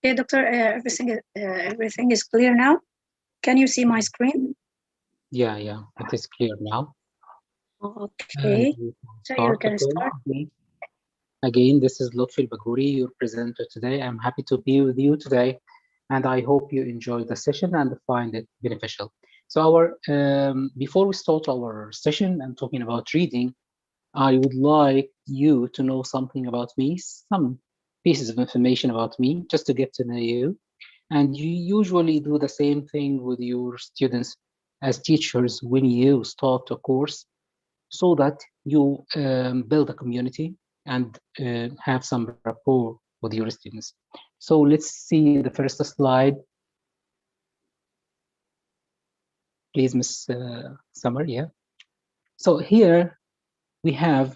Okay, doctor, everything is clear now. Can you see my screen? Yeah, it is clear now. And Okay, we so you start. can Okay. start. Again, this is Lutfi Baguri, your presenter today. I'm happy to be with you today, and I hope you enjoy the session and find it beneficial. So, before we start our session and talking about reading, I would like you to know something about me, some pieces of information about me, just to get to know you. And you usually do the same thing with your students as teachers when you start a course, so that you build a community and have some rapport with your students. So let's see the first slide, please, Miss Summer. Yeah. So here we have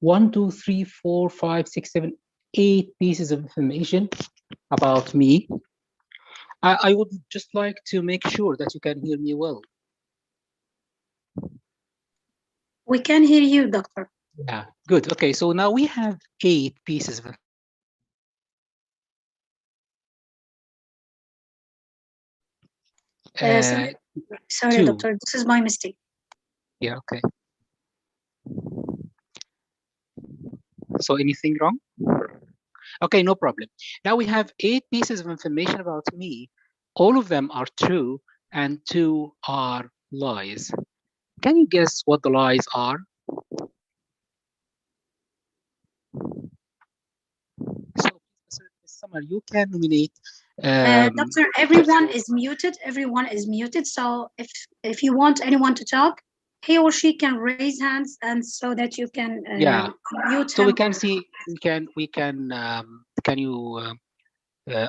1, 2, 3, 4, 5, 6, 7, 8 pieces of information about me. I would just like to make sure that you can hear me well. We can hear you, doctor. Yeah, good. Okay, so now we have 8 pieces of Sorry, sorry, 2. doctor. This is my mistake. Yeah, okay. So anything wrong? Okay, no problem. Now we have 8 pieces of information about me. All of them are true and 2 are lies. Can you guess what the lies are? So, Summer, you can nominate. Doctor, everyone is muted. Everyone is muted. So if you want anyone to talk, he or she can raise hands, and so that you can Yeah. mute So him. we can see. Can you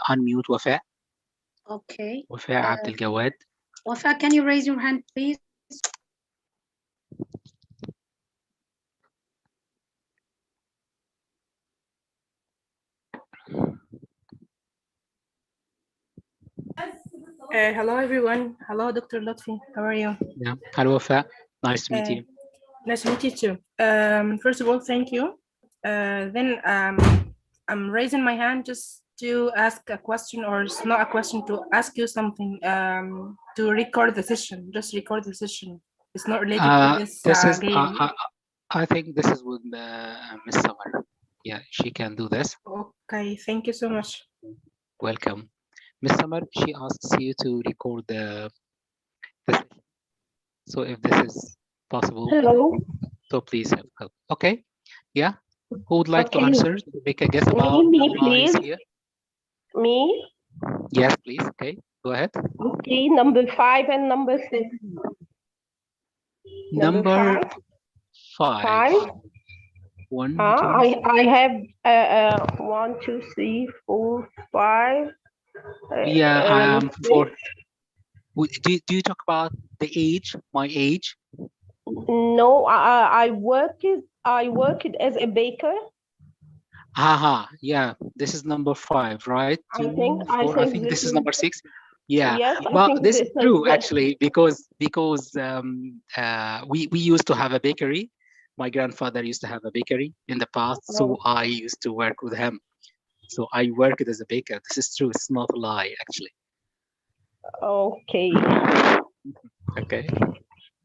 unmute Wafa? Okay. Wafa Abdel Gawad. Wafa, can you raise your hand, please? Hello, everyone. Hello, Dr. Lotfi. How are you? Yeah. Hello, Wafa. Nice to meet you. Nice to meet you too. First of all, thank you. Then I'm raising my hand just to ask a question, or it's not a question, to ask you something. To record the session. Just record the session. It's not related to this game. I think this is with Miss Summer. Yeah, she can do this. Okay, thank you so much. Welcome. Miss Summer, she asks you to record the session. So if this is possible, hello. So please help. Okay. Yeah. Who would like to Okay. answer? Make a guess about Me, the lies please. here. Me. Yes, please. Okay. Go ahead. Okay, number 5 and number 6. Number 5. 5. 1, 2. I have 1, 2, 3, 4, 5. Yeah, I am 4. Do you talk about the age? My age? No, I worked as a baker. Haha, yeah. This is number 5, right? 2, 4. I think this is number 6. Yeah, yes, but this is true actually, because we used to have a bakery. My grandfather used to have a bakery in the past, so I used to work with him. So I worked as a baker. This is true. It's not a lie, actually. Okay. Okay.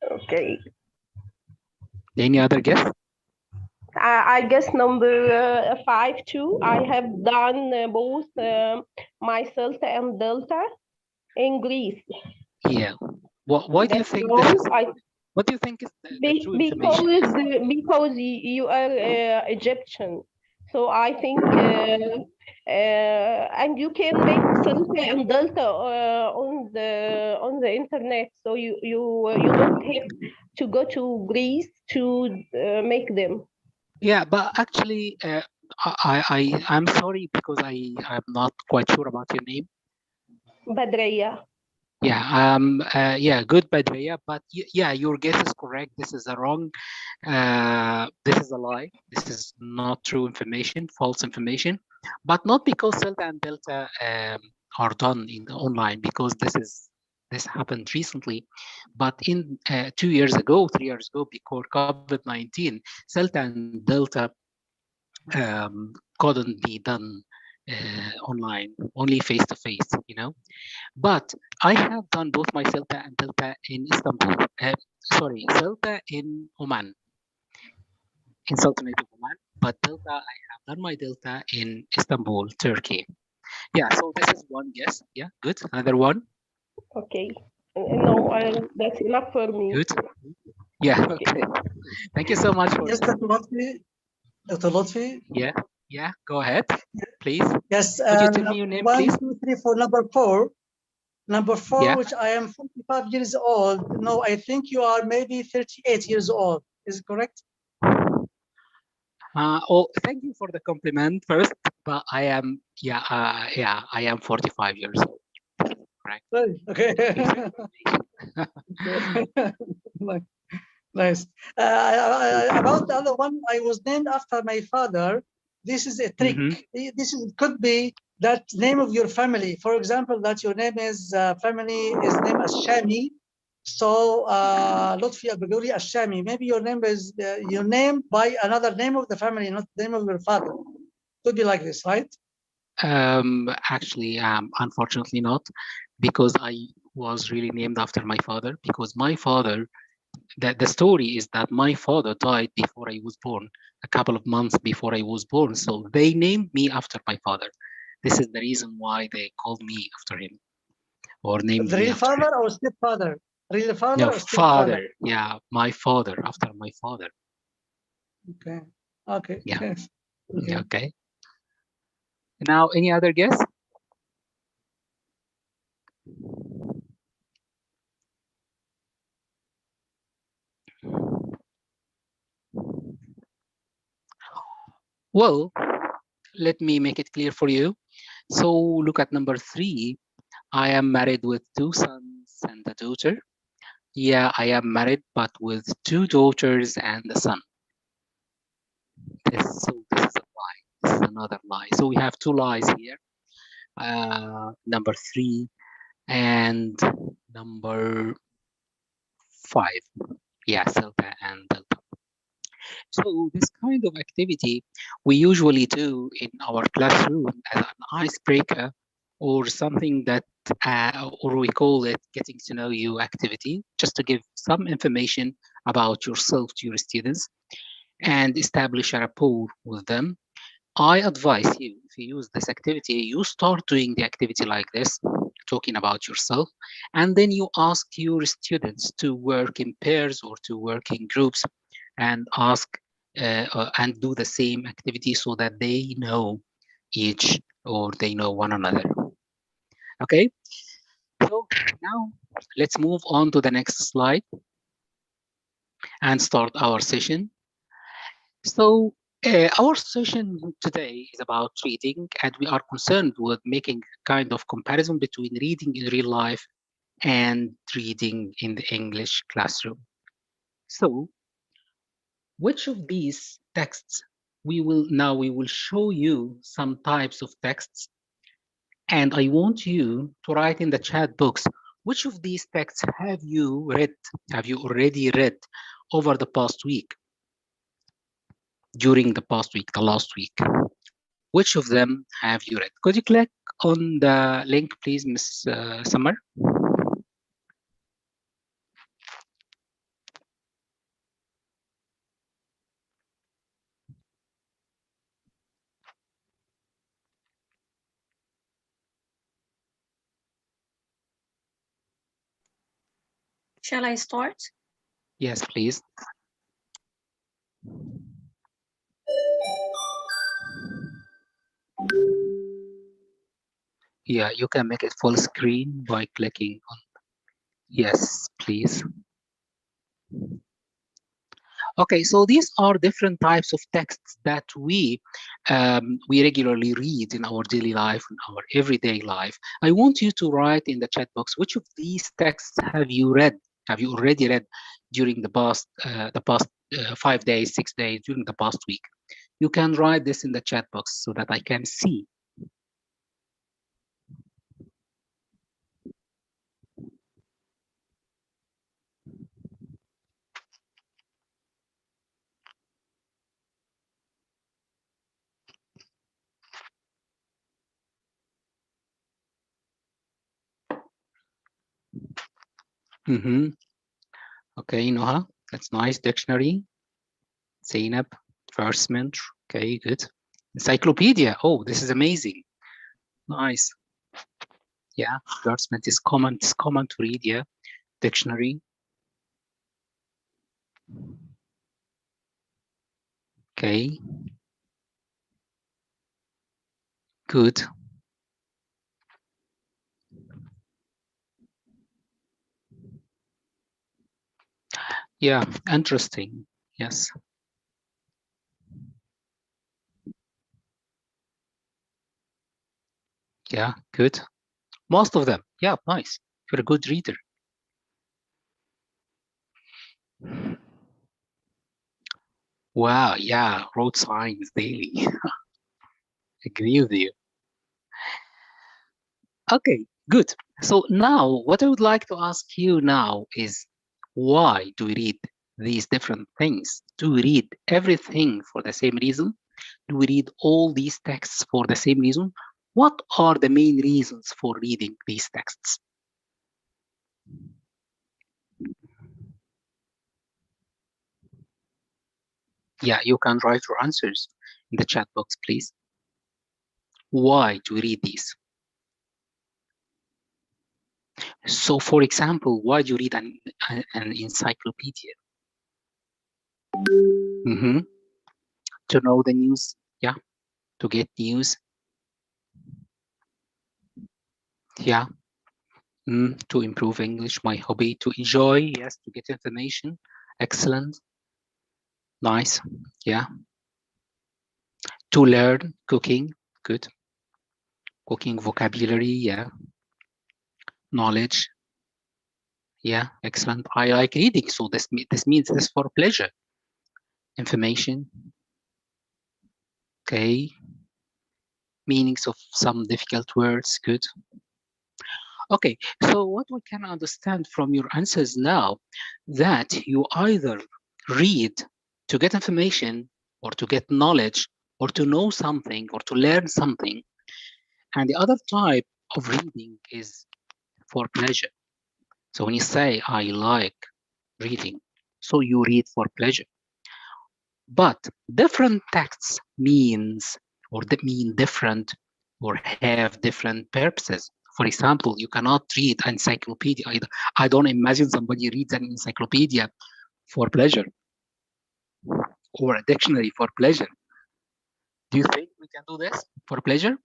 Okay. Any other guess? I guess number 5 too. I have done both myself and Delta in Greece. Yeah. Why do you think this is? What do you think is the true information? Because you are Egyptian, so I think, and you can make Delta and Delta on the internet, so you don't have to go to Greece to make them. Yeah, but actually, I'm sorry because I'm not quite sure about your name. Badriya. Yeah, good, Badriya. But yeah, your guess is correct. This is a wrong. This is a lie. This is not true information, false information. But not because Delta and Delta are done in the online, because this happened recently. But in 2 years ago, 3 years ago, before COVID-19, Delta and Delta couldn't be done online, only face to face, you know. But I have done both my Celta and Delta in Istanbul. Sorry, Celta in Oman, in Sultanate of Oman. But Delta, I have done my Delta in Istanbul, Turkey. Yeah, so this is one guess. Yeah, good. Another one. Okay. No, that's enough for me. Good. Yeah, Okay. okay. Thank you so much for Yes, this. Dr. Lotfi. Dr. Lotfi. Yeah, go ahead, please. Yes, Could you tell me your name, please? 1, 2, 3 for number 4. Number 4, Yeah. which I am 45 years old. No, I think you are maybe 38 years old. Is it correct? Oh, thank you for the compliment first, but I am, yeah, I am 45 years old. Correct. Okay. Nice. About the other one, I was named after my father. This is a trick. This could be that name of your family. For example, that your name is family is named as Shami. So Lutfi Al-Baguri Al-Shami. Maybe your name is your name by another name of the family, not the name of your father. Could be like this, right? Actually, unfortunately not, because I was really named after my father, because my father, the story is that my father died before I was born, a couple of months before I was born. So they named me after my father. This is the reason why they called me after him, or named The me real after him. father or stepfather? Real father No, or stepfather? father. Yeah, my father, after my father. Okay. Okay. Yeah. Yes. Okay. Okay. Now, any other guess? Well, let me make it clear for you. So look at number 3. I am married with 2 sons and a daughter. Yeah, I am married, but with 2 daughters and a son. This is a lie. This is another lie. So we have 2 lies here. Number 3 and number 5. Yeah, Celta and Delta. So this kind of activity we usually do in our classroom as an icebreaker, or something that, or we call it getting to know you activity, just to give some information about yourself to your students and establish a rapport with them. I advise you, if you use this activity, you start doing the activity like this, talking about yourself, and then you ask your students to work in pairs or to work in groups and ask and do the same activity so that they know each, or they know one another. Okay, so now let's move on to the next slide and start our session. So our session today is about reading, and we are concerned with making kind of comparison between reading in real life and reading in the English classroom. So which of these texts we will show you some types of texts, and I want you to write in the chat box which of these texts have you already read over the past week, during the past week, the last week. Which of them have you read? Could you click on the link, please, Miss Summer? Shall I start? Yes, please. Yeah, you can make it full screen by clicking on yes, please. Okay, so these are different types of texts that we regularly read in our daily life, in our everyday life. I want you to write in the chat box which of these texts have you read? Have you already read during the past 5 days, 6 days, during the past week? You can write this in the chat box so that I can see. Okay, Noha, that's nice. Dictionary. Zainab, Versment. Okay, good. Encyclopedia. Oh, this is amazing. Nice. Yeah, Versement is common. It's common to read. Yeah, dictionary. Okay. Good. Yeah, interesting. Yes. Yeah, good. Most of them. Yeah, nice. You're a good reader. Wow, yeah, road signs daily. Agree with you. Okay, good. So now what I would like to ask you now is why do we read these different things? Do we read everything for the same reason? Do we read all these texts for the same reason? What are the main reasons for reading these texts? Yeah, you can write your answers in the chat box, please. Why do we read these? So, for example, why do you read an encyclopedia? To know the news, yeah, to get news, yeah, to improve English, my hobby, to enjoy, yes, to get information, excellent, nice, yeah, to learn cooking, good, cooking vocabulary, yeah, knowledge, yeah, excellent. I like reading, so this means this for pleasure, information, okay, meanings of some difficult words, good. Okay, so what we can understand from your answers now, that you either read to get information or to get knowledge or to know something or to learn something. And the other type of reading is for pleasure. So when you say, I like reading, so you read for pleasure. But different texts means or that mean different or have different purposes. For example, you cannot read encyclopedia. I don't imagine somebody reads an encyclopedia for pleasure or a dictionary for pleasure. Do you think we can do this for pleasure?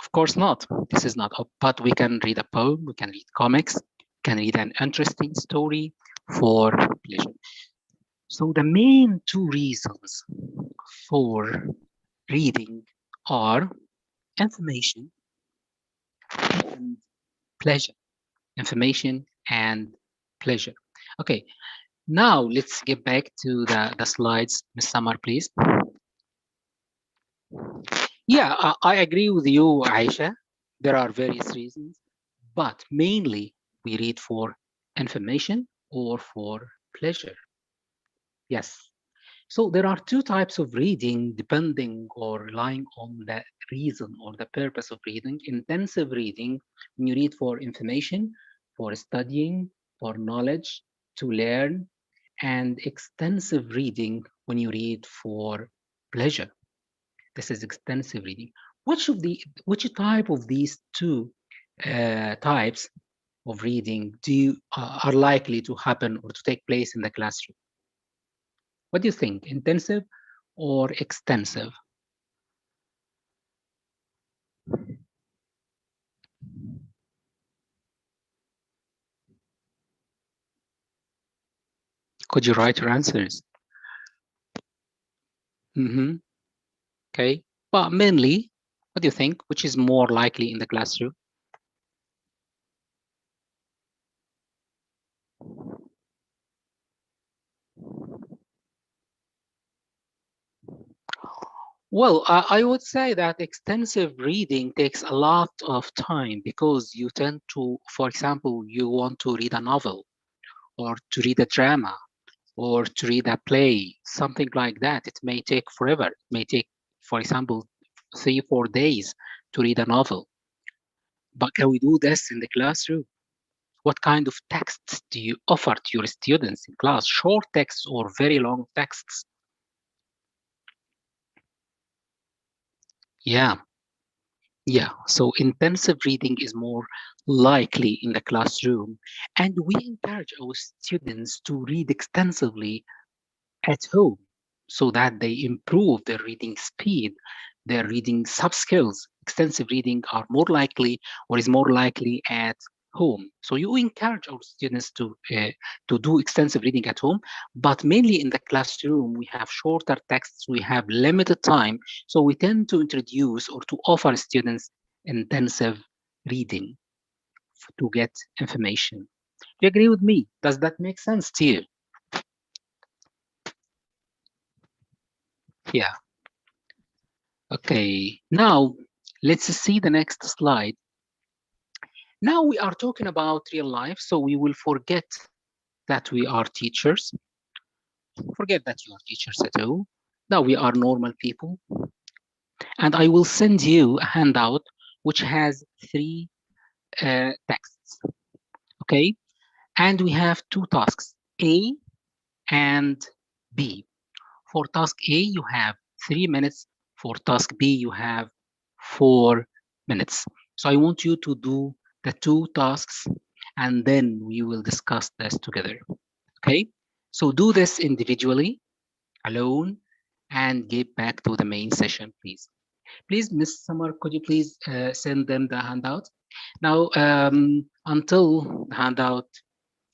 Of course not. This is not. But we can read a poem, we can read comics, can read an interesting story for pleasure. So the main two reasons for reading are information and pleasure. Information and pleasure. Okay, now let's get back to the slides. Ms. Samar, please. Yeah, I agree with you, Aisha. There are various reasons, but mainly we read for information or for pleasure. Yes. So there are two types of reading depending or relying on the reason or the purpose of reading. Intensive reading, when you read for information, for studying, for knowledge, to learn, and extensive reading when you read for pleasure. This is extensive reading. Which type of these two types of reading are likely to happen or to take place in the classroom? What do you think, intensive or extensive? Could you write your answers? Okay, but mainly, what do you think? Which is more likely in the classroom? Well, I would say that extensive reading takes a lot of time because you tend to, for example, you want to read a novel or to read a drama or to read a play, something like that. It may take forever. It may take, for example, 3-4 days to read a novel. But can we do this in the classroom? What kind of texts do you offer to your students in class? Short texts or very long texts? Yeah, yeah. So intensive reading is more likely in the classroom, and we encourage our students to read extensively at home so that they improve their reading speed, their reading sub skills. Extensive reading are more likely or is more likely at home. So you encourage our students to do extensive reading at home, but mainly in the classroom we have shorter texts, we have limited time, so we tend to introduce or to offer students intensive reading to get information. Do you agree with me? Does that make sense to you? Yeah. Okay, now let's see the next slide. Now we are talking about real life, so we will forget that we are teachers. Forget that you are teachers at all. Now we are normal people. And I will send you a handout which has three texts, okay? And we have two tasks, A and B. For task A, you have 3 minutes. For task B, you have 4 minutes. So I want you to do the two tasks and then we will discuss this together. Okay? So do this individually, alone, and get back to the main session, please. Please, Miss Summer, could you please send them the handout? Now, until the handout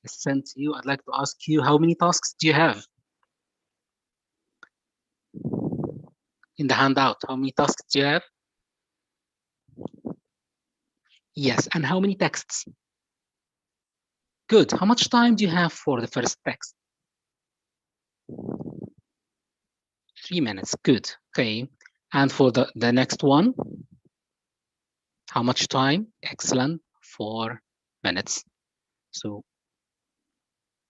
is sent to you, I'd like to ask you, how many tasks do you have in the handout? How many tasks do you have? Yes, and how many texts? Good. How much time do you have for the first text? 3 minutes. Good. Okay. And for the next one, how much time? Excellent. 4 minutes. So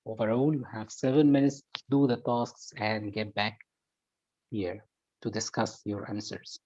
overall, you have 7 minutes to do the tasks and get back here to discuss your answers.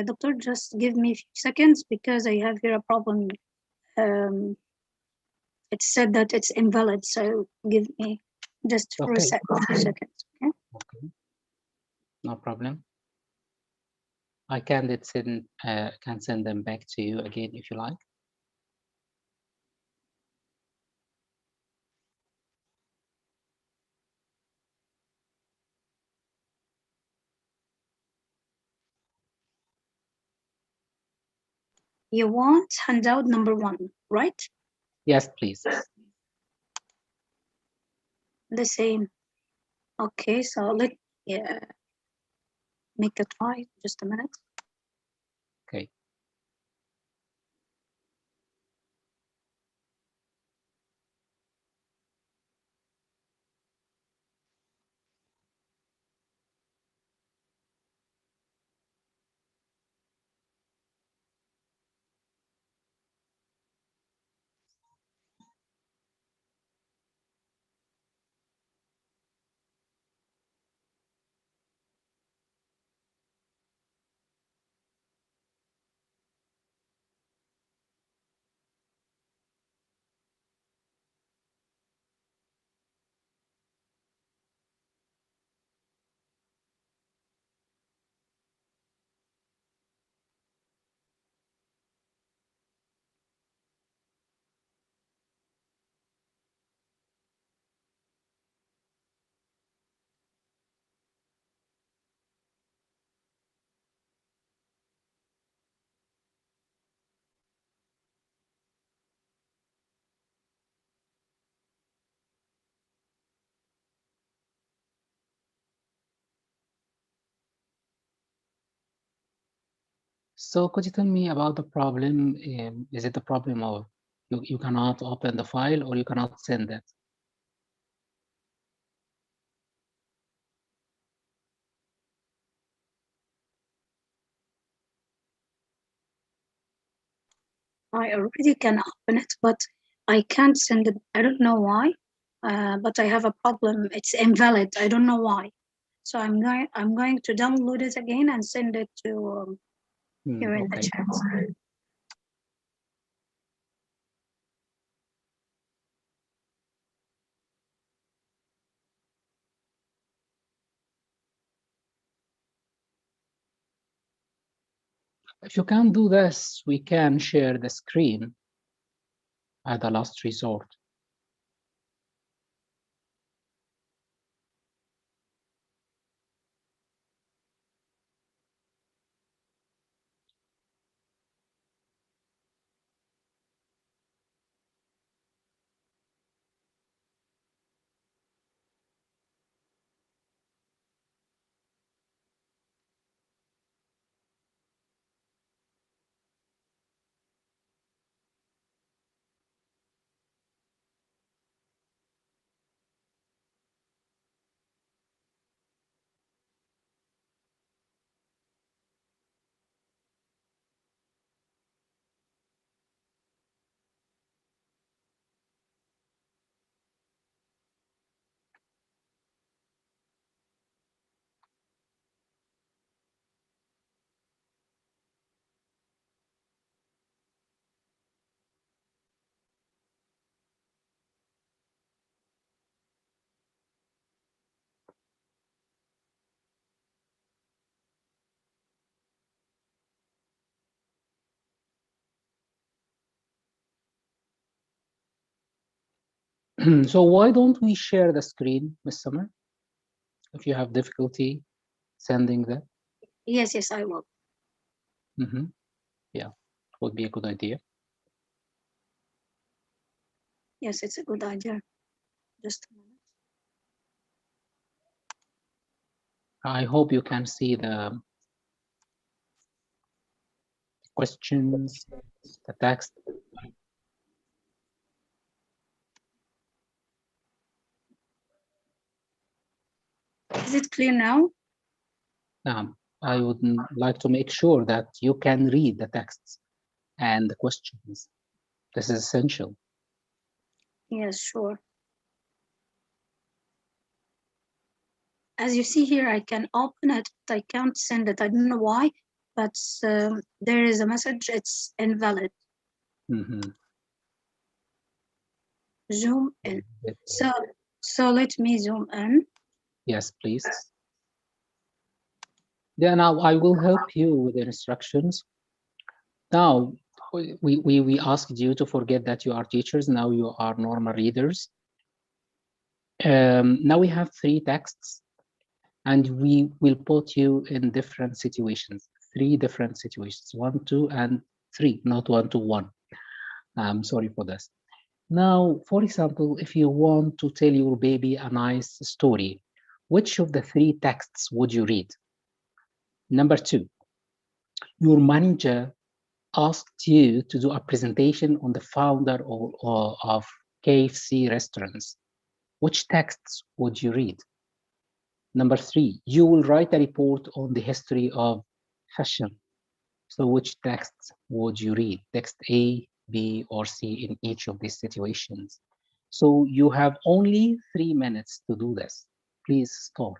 Doctor, just give me a few seconds because I have here a problem. Um, it said that it's invalid, so give me just for a Okay. few seconds. Okay. Okay. No problem. I can send them back to you again if you like. You want handout number 1, right? Yes, please. The same. Okay, so let yeah, make a try. Just a minute. Okay. So could you tell me about the problem? Is it the problem of You cannot open the file or you cannot send it. I already can open it, but I can't send it. I don't know why, but I have a problem. It's invalid. I don't know why. So I'm going to download it again and send it to here in the Okay. chat. If you can't do this, we can share the screen at the last resort. So why don't we share the screen, Ms. Summer? If you have difficulty sending that. Yes, I will. Yeah, would be a good idea. Yes, it's a good idea. Just a minute. I hope you can see the questions, the text. Is it clear now? I would like to make sure that you can read the texts and the questions. This is essential. Yes, sure. As you see here, I can open it, but I can't send it. I don't know why, but there is a message. It's invalid. Zoom in. So let me zoom in. Yes, please. Yeah, now I will help you with the instructions. Now, we asked you to forget that you are teachers. Now you are normal readers. Now we have 3 texts, and we will put you in different situations, 3 different situations, 1, 2, and 3, not 1 to 1. I'm sorry for this. Now, for example, if you want to tell your baby a nice story, which of the 3 texts would you read? Number 2, your manager asked you to do a presentation on the founder of KFC restaurants. Which texts would you read? Number 3, you will write a report on the history of fashion. So which texts would you read? Text A, B, or C in each of these situations. So you have only 3 minutes to do this. Please start.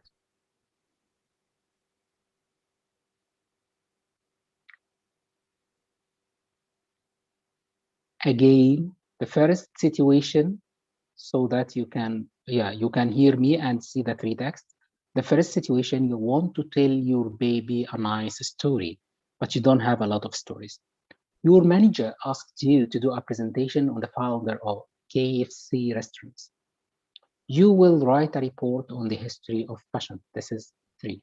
Again, the first situation, so that you can hear me and see the 3 texts. The first situation, you want to tell your baby a nice story, but you don't have a lot of stories. Your manager asked you to do a presentation on the founder of KFC restaurants. You will write a report on the history of fashion. This is 3.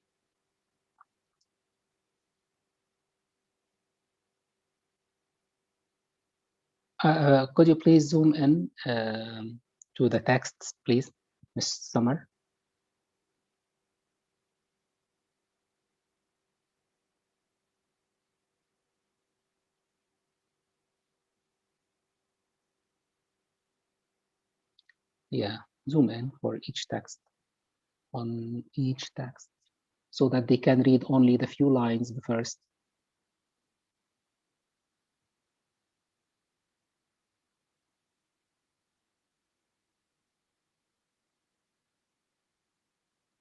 Could you please zoom in to the texts, please, Ms. Summer? Yeah, zoom in for each text, on each text, so that they can read only the few lines first.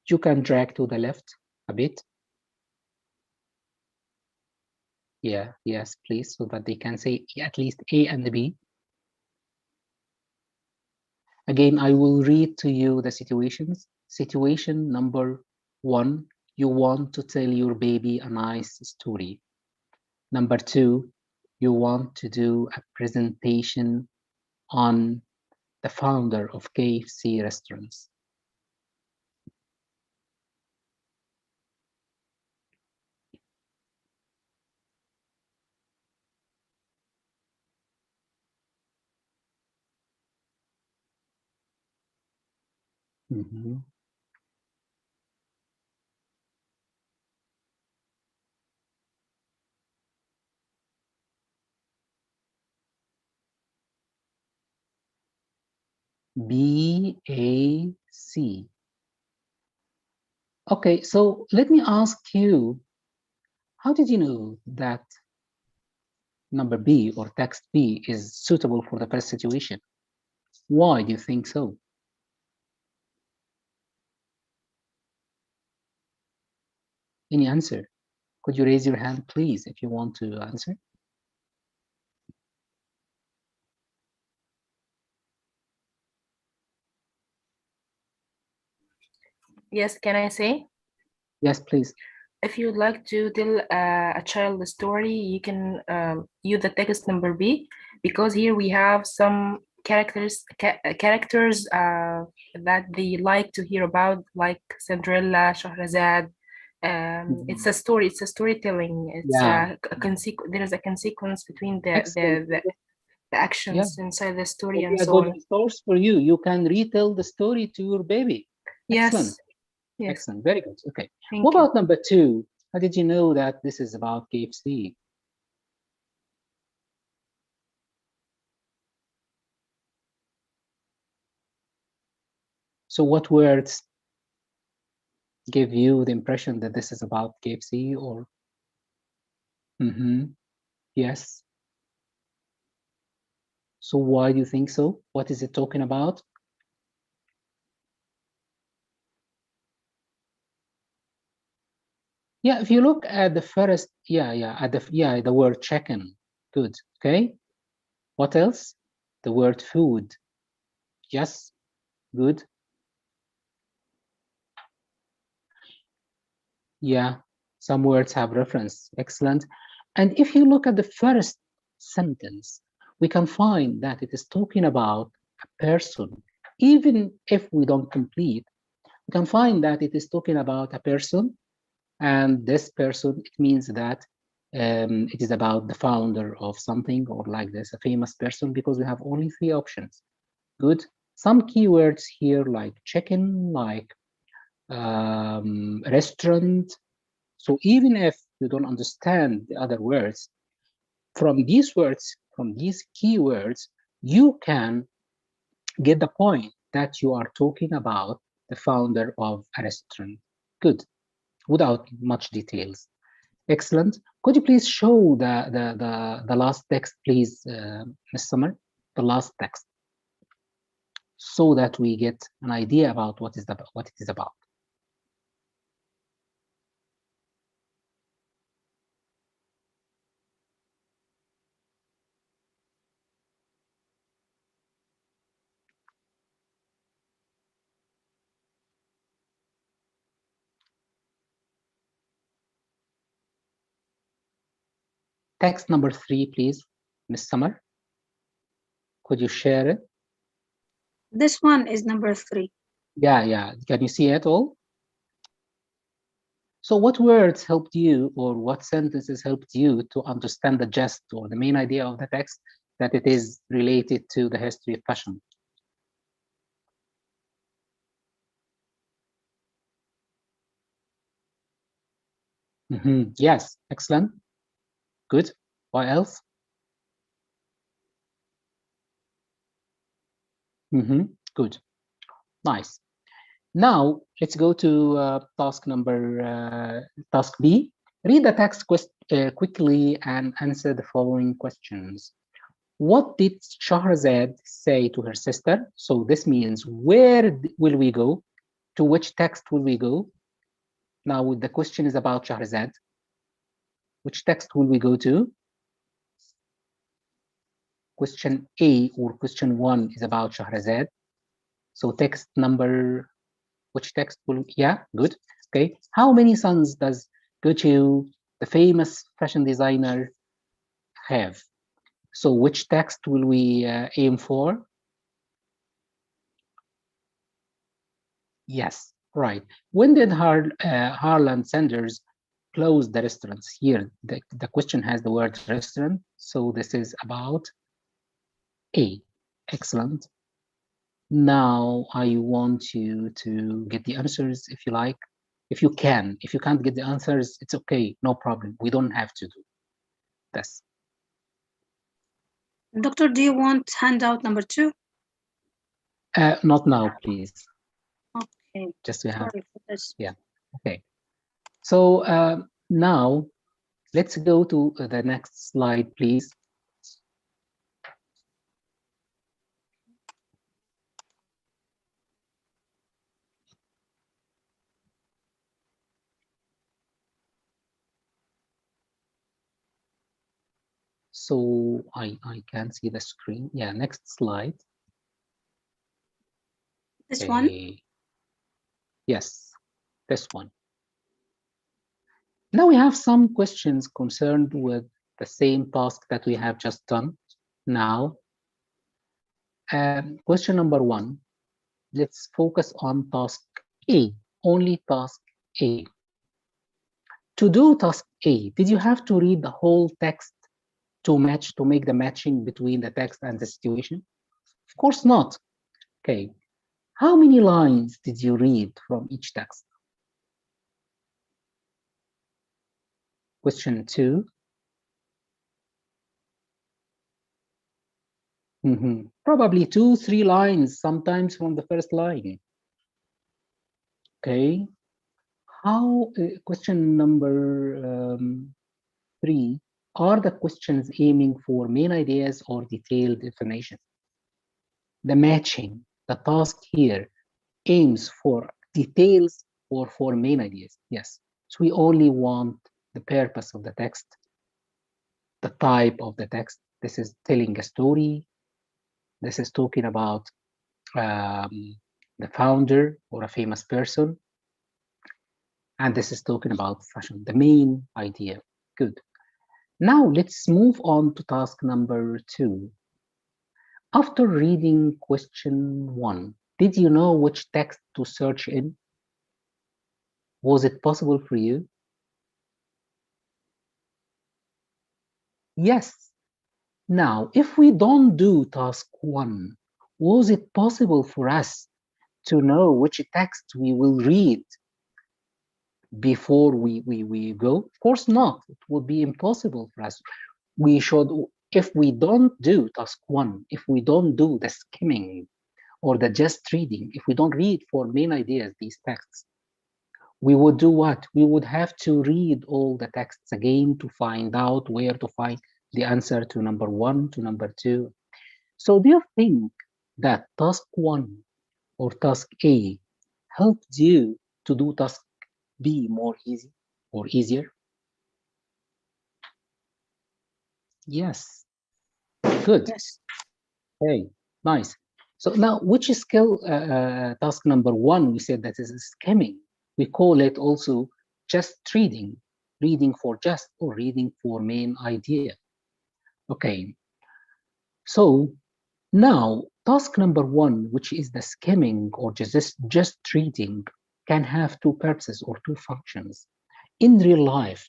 You can drag to the left a bit. Yeah, yes, please, so that they can say at least A and B. Again, I will read to you the situations. Situation number 1, you want to tell your baby a nice story. Number 2, you want to do a presentation on the founder of KFC restaurants. Mhm. BAC. Okay, so let me ask you, how did you know that number B or text B is suitable for the first situation? Why do you think so? Any answer? Could you raise your hand, please, if you want to answer? Yes, can I say? Yes, please. If you'd like to tell a child a story, you can use the text number B, because here we have some characters that they like to hear about, like Cinderella, Shahrazad. It's a story. It's a storytelling. It's Yeah. there is a consequence between Excellent. the actions inside the story and A so good on. resource for you. You can retell the story to your baby. Excellent. Yes. Yes. Excellent. Very good. Okay. Thank What you. about number 2? How did you know that this is about KFC? So what words give you the impression that this is about KFC or? Yes. So why do you think so? What is it talking about? Yeah, if you look at the first, the word chicken. Good. Okay. What else? The word food. Yes. Good. Yeah. Some words have reference. Excellent. And if you look at the first sentence, we can find that it is talking about a person. Even if we don't complete, we can find that it is talking about a person. And this person, it means that it is about the founder of something or like this, a famous person, because we have only 3 options. Good. Some keywords here like chicken, like restaurant. So even if you don't understand the other words, from these words, from these keywords, you can get the point that you are talking about the founder of a restaurant. Good. Without much details. Excellent. Could you please show the last text, please, Ms. Summer? The last text, so that we get an idea about what it is about. Text number 3, please, Ms. Summer. Could you share it? This one is number 3. Yeah. Can you see it all? So what words helped you, or what sentences helped you to understand the gist or the main idea of the text, that it is related to the history of fashion? Yes, excellent. Good. What else? Good. Nice. Now let's go to task B. Read the text quickly and answer the following questions. What did Shahrazad say to her sister? So this means where will we go? To which text will we go? Now the question is about Shahrazad. Which text will we go to? Question A or question 1 is about Shahrazad. So text number, which text will, yeah, good. Okay. How many sons does Gucci, the famous fashion designer, have? So which text will we aim for? Yes, right. When did Harlan Sanders close the restaurants? Here, the question has the word restaurant. So this is about A. Excellent. Now I want you to get the answers if you like. If you can. If you can't get the answers, it's okay. No problem. We don't have to do this. Doctor, do you want handout number 2? Not now, please. Okay. Just we have. Sorry for this. Yeah. Okay. So now let's go to the next slide, please. So I can't see the screen. Yeah, next slide. This one? Yes, this one. Now we have some questions concerned with the same task that we have just done. Now, question number 1, let's focus on task A, only task A. To do task A, did you have to read the whole text to make the matching between the text and the situation? Of course not. Okay. How many lines did you read from each text? Question 2. Probably 2-3 lines, sometimes from the first line. Okay. How, question number 3, are the questions aiming for main ideas or detailed information? The matching, the task here aims for details or for main ideas. Yes. So we only want the purpose of the text, the type of the text. This is telling a story. This is talking about the founder or a famous person. And this is talking about fashion, the main idea. Good. Now let's move on to task number 2. After reading question 1, did you know which text to search in? Was it possible for you? Yes. Now, if we don't do task 1, was it possible for us to know which text we will read before we go? Of course not. It would be impossible for us. We should, if we don't do task 1, if we don't do the skimming or the just reading, if we don't read for main ideas, these texts, we would do what? We would have to read all the texts again to find out where to find the answer to number 1, to number 2. So do you think that task 1 or task A helped you to do task B more easy or easier? Yes. Good. Yes. Okay, nice. So now, which skill, task number 1, we said that is skimming. We call it also just reading, reading for just or reading for main idea. Okay, so now task number 1, which is the skimming or just reading, can have 2 purposes or 2 functions. In real life,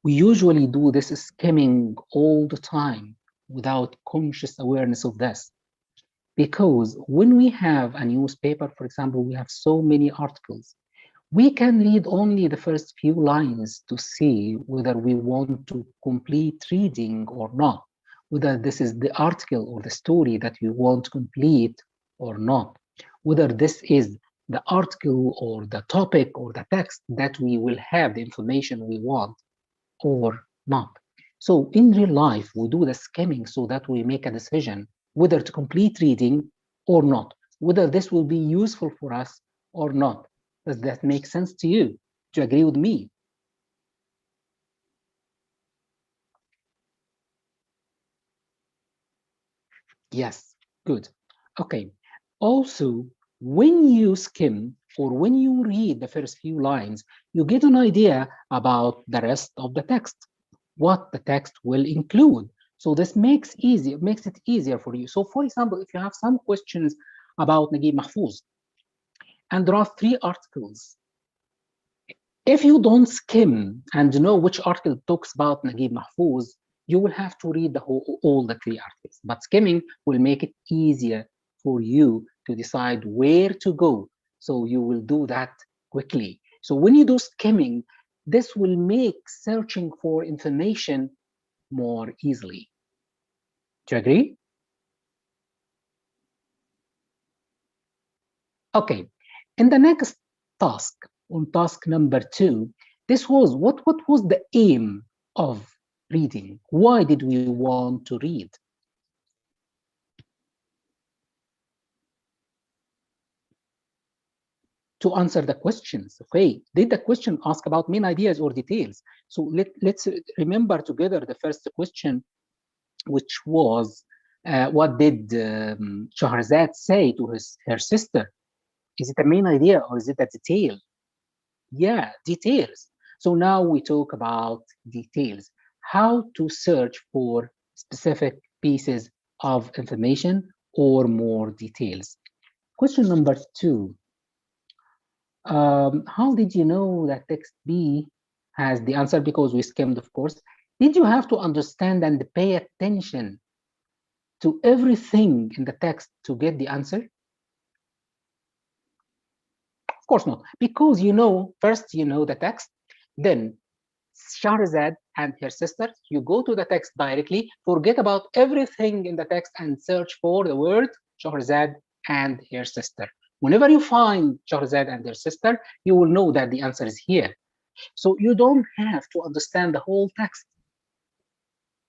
we usually do this skimming all the time without conscious awareness of this. Because when we have a newspaper, for example, we have so many articles, we can read only the first few lines to see whether we want to complete reading or not, whether this is the article or the story that we want to complete or not. whether this is the article or the topic or the text, that we will have the information we want or not. So in real life, we do the skimming so that we make a decision whether to complete reading or not, whether this will be useful for us or not. Does that make sense to you? Do you agree with me? Yes, good. Okay. Also, when you skim or when you read the first few lines, you get an idea about the rest of the text, what the text will include. So this makes it easier for you. So for example, if you have some questions about Naguib Mahfouz, and there are 3 articles, if you don't skim and know which article talks about Naguib Mahfouz, you will have to read all the 3 articles. But skimming will make it easier for you to decide where to go. So you will do that quickly. So when you do skimming, this will make searching for information more easily. Do you agree? Okay. In the next task, on task number 2, this was what was the aim of reading? Why did we want to read? To answer the questions. Okay, did the question ask about main ideas or details? So let's remember together the first question, which was what did Shahrazad say to her sister? Is it a main idea or is it a detail? Yeah, details. So now we talk about details, how to search for specific pieces of information or more details. Question number 2. How did you know that text B has the answer? Because we skimmed, of course. Did you have to understand and pay attention to everything in the text to get the answer? Of course not, because first you know the text, then Shahrazad and her sister, you go to the text directly, forget about everything in the text and search for the word Shahrazad and her sister. Whenever you find Shahrazad and her sister, you will know that the answer is here. So you don't have to understand the whole text.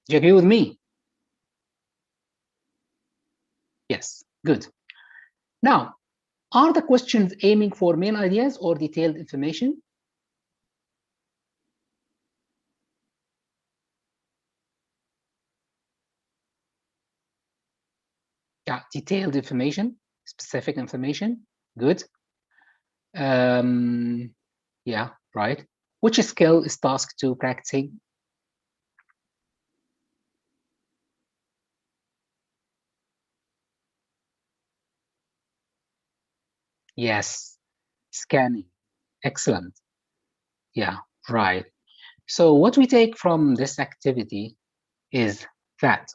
Do you agree with me? Yes, good. Now, are the questions aiming for main ideas or detailed information? Yeah, detailed information, specific information. Good. Yeah, right. Which skill is tasked to practicing? Yes, scanning. Excellent. Yeah, right. So what we take from this activity is that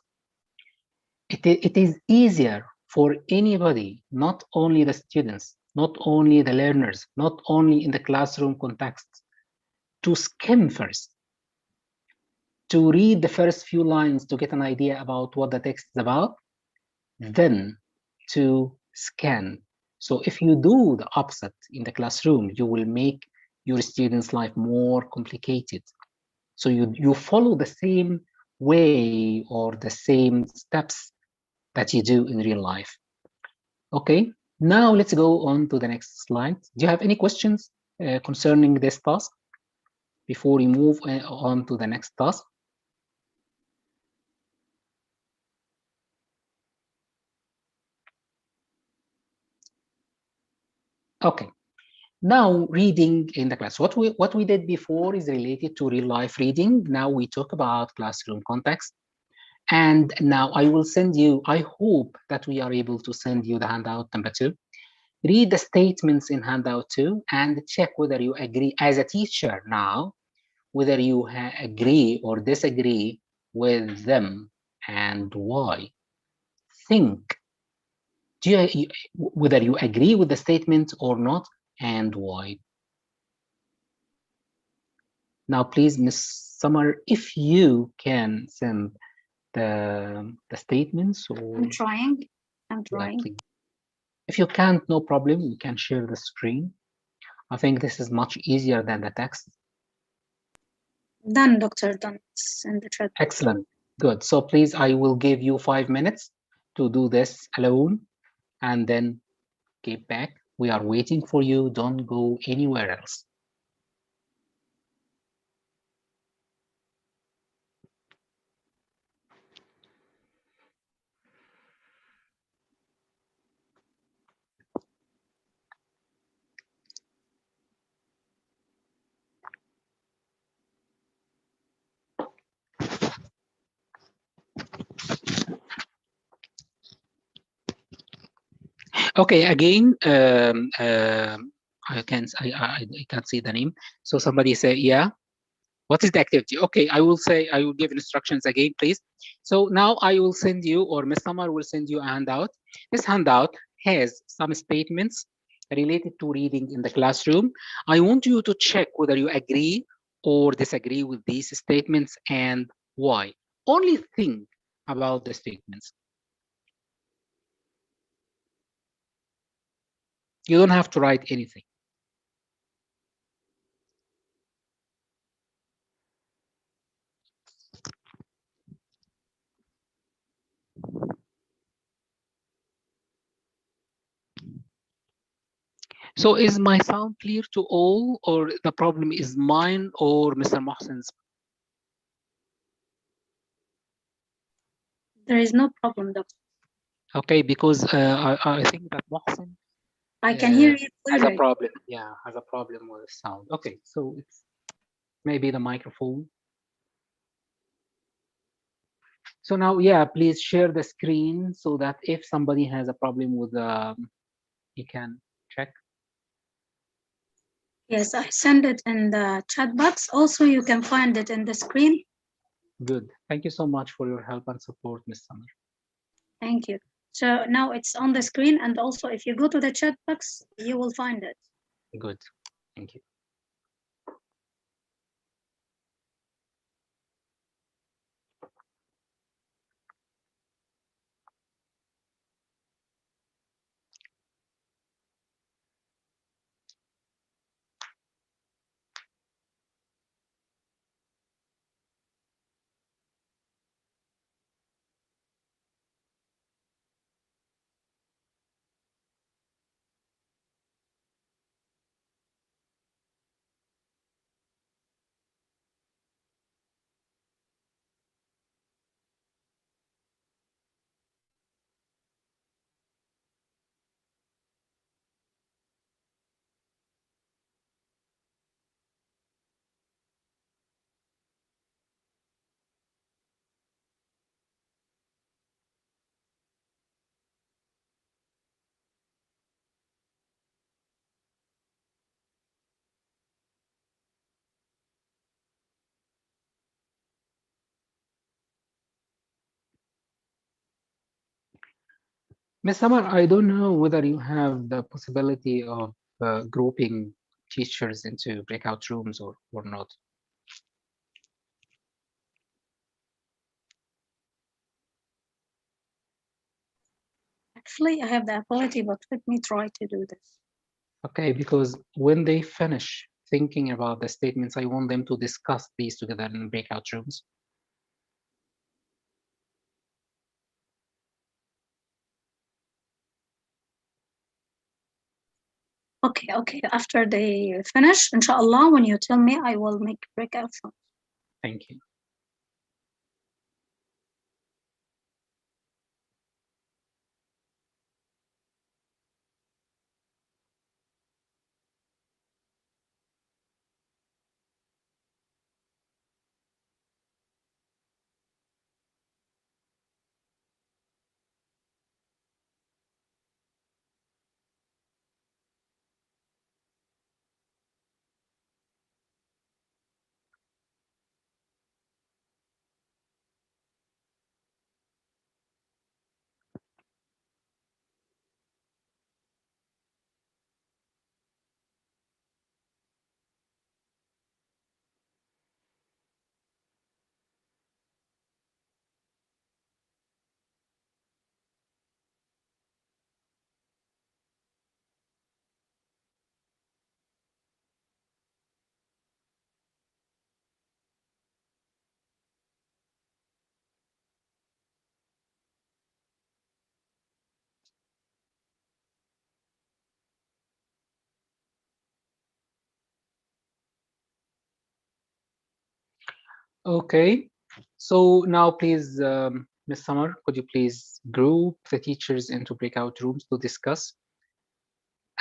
it is easier for anybody, not only the students, not only the learners, not only in the classroom context, to skim first, to read the first few lines to get an idea about what the text is about, then to scan. So if you do the opposite in the classroom, you will make your students' life more complicated. So you follow the same way or the same steps that you do in real life. Okay, now let's go on to the next slide. Do you have any questions concerning this task before we move on to the next task? Okay, now reading in the class. What we did before is related to real life reading. Now we talk about classroom context. And now I will send you, I hope that we are able to send you the handout number 2. Read the statements in handout 2 and check whether you agree as a teacher now, whether you agree or disagree with them and why. Think, whether you agree with the statement or not and why. Now, please, Miss Summer, if you can send the statements or I'm trying. yeah, please. If you can't, no problem, we can share the screen. I think this is much easier than the text. Done, Doctor, done. It's in the chat. Excellent. Good. So please, I will give you 5 minutes to do this alone and then get back. We are waiting for you. Don't go anywhere else. Okay, again, I can't see the name. So somebody say, yeah. What is the activity? Okay, I will give instructions again, please. So now I will send you, or Ms. Samar will send you a handout. This handout has some statements related to reading in the classroom. I want you to check whether you agree or disagree with these statements and why. Only think about the statements. You don't have to write anything. So is my sound clear to all, or the problem is mine or Mr. Mohsen's? There is no problem, Doctor. Okay, because I think that Mohsen I can hear you has a clearly. problem. Yeah, has a problem with the sound. Okay, so it's maybe the microphone. So now, yeah, please share the screen so that if somebody has a problem with, he can check. Yes, I send it in the chat box. Also, you can find it in the screen. Good. Thank you so much for your help and support, Ms. Summer. Thank you. So now it's on the screen, and also if you go to the chat box, you will find it. Good. Thank you. Ms. Summer, I don't know whether you have the possibility of grouping teachers into breakout rooms or not. Actually, I have the ability, but let me try to do this. Okay, because when they finish thinking about the statements, I want them to discuss these together in breakout rooms. Okay. After they finish, inshallah, when you tell me, I will make breakout rooms. Thank you. Okay. So now, please, Ms. Summer, could you please group the teachers into breakout rooms to discuss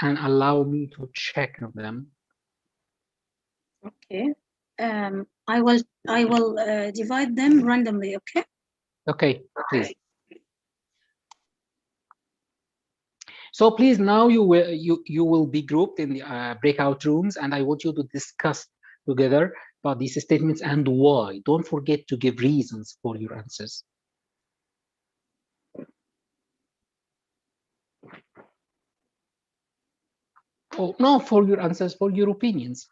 and allow me to check on them? Okay. I will divide them randomly. Okay. Okay, please. So please, now you will be grouped in the breakout rooms, and I want you to discuss together about these statements and why. Don't forget to give reasons for your answers. Oh, no, for your answers, for your opinions.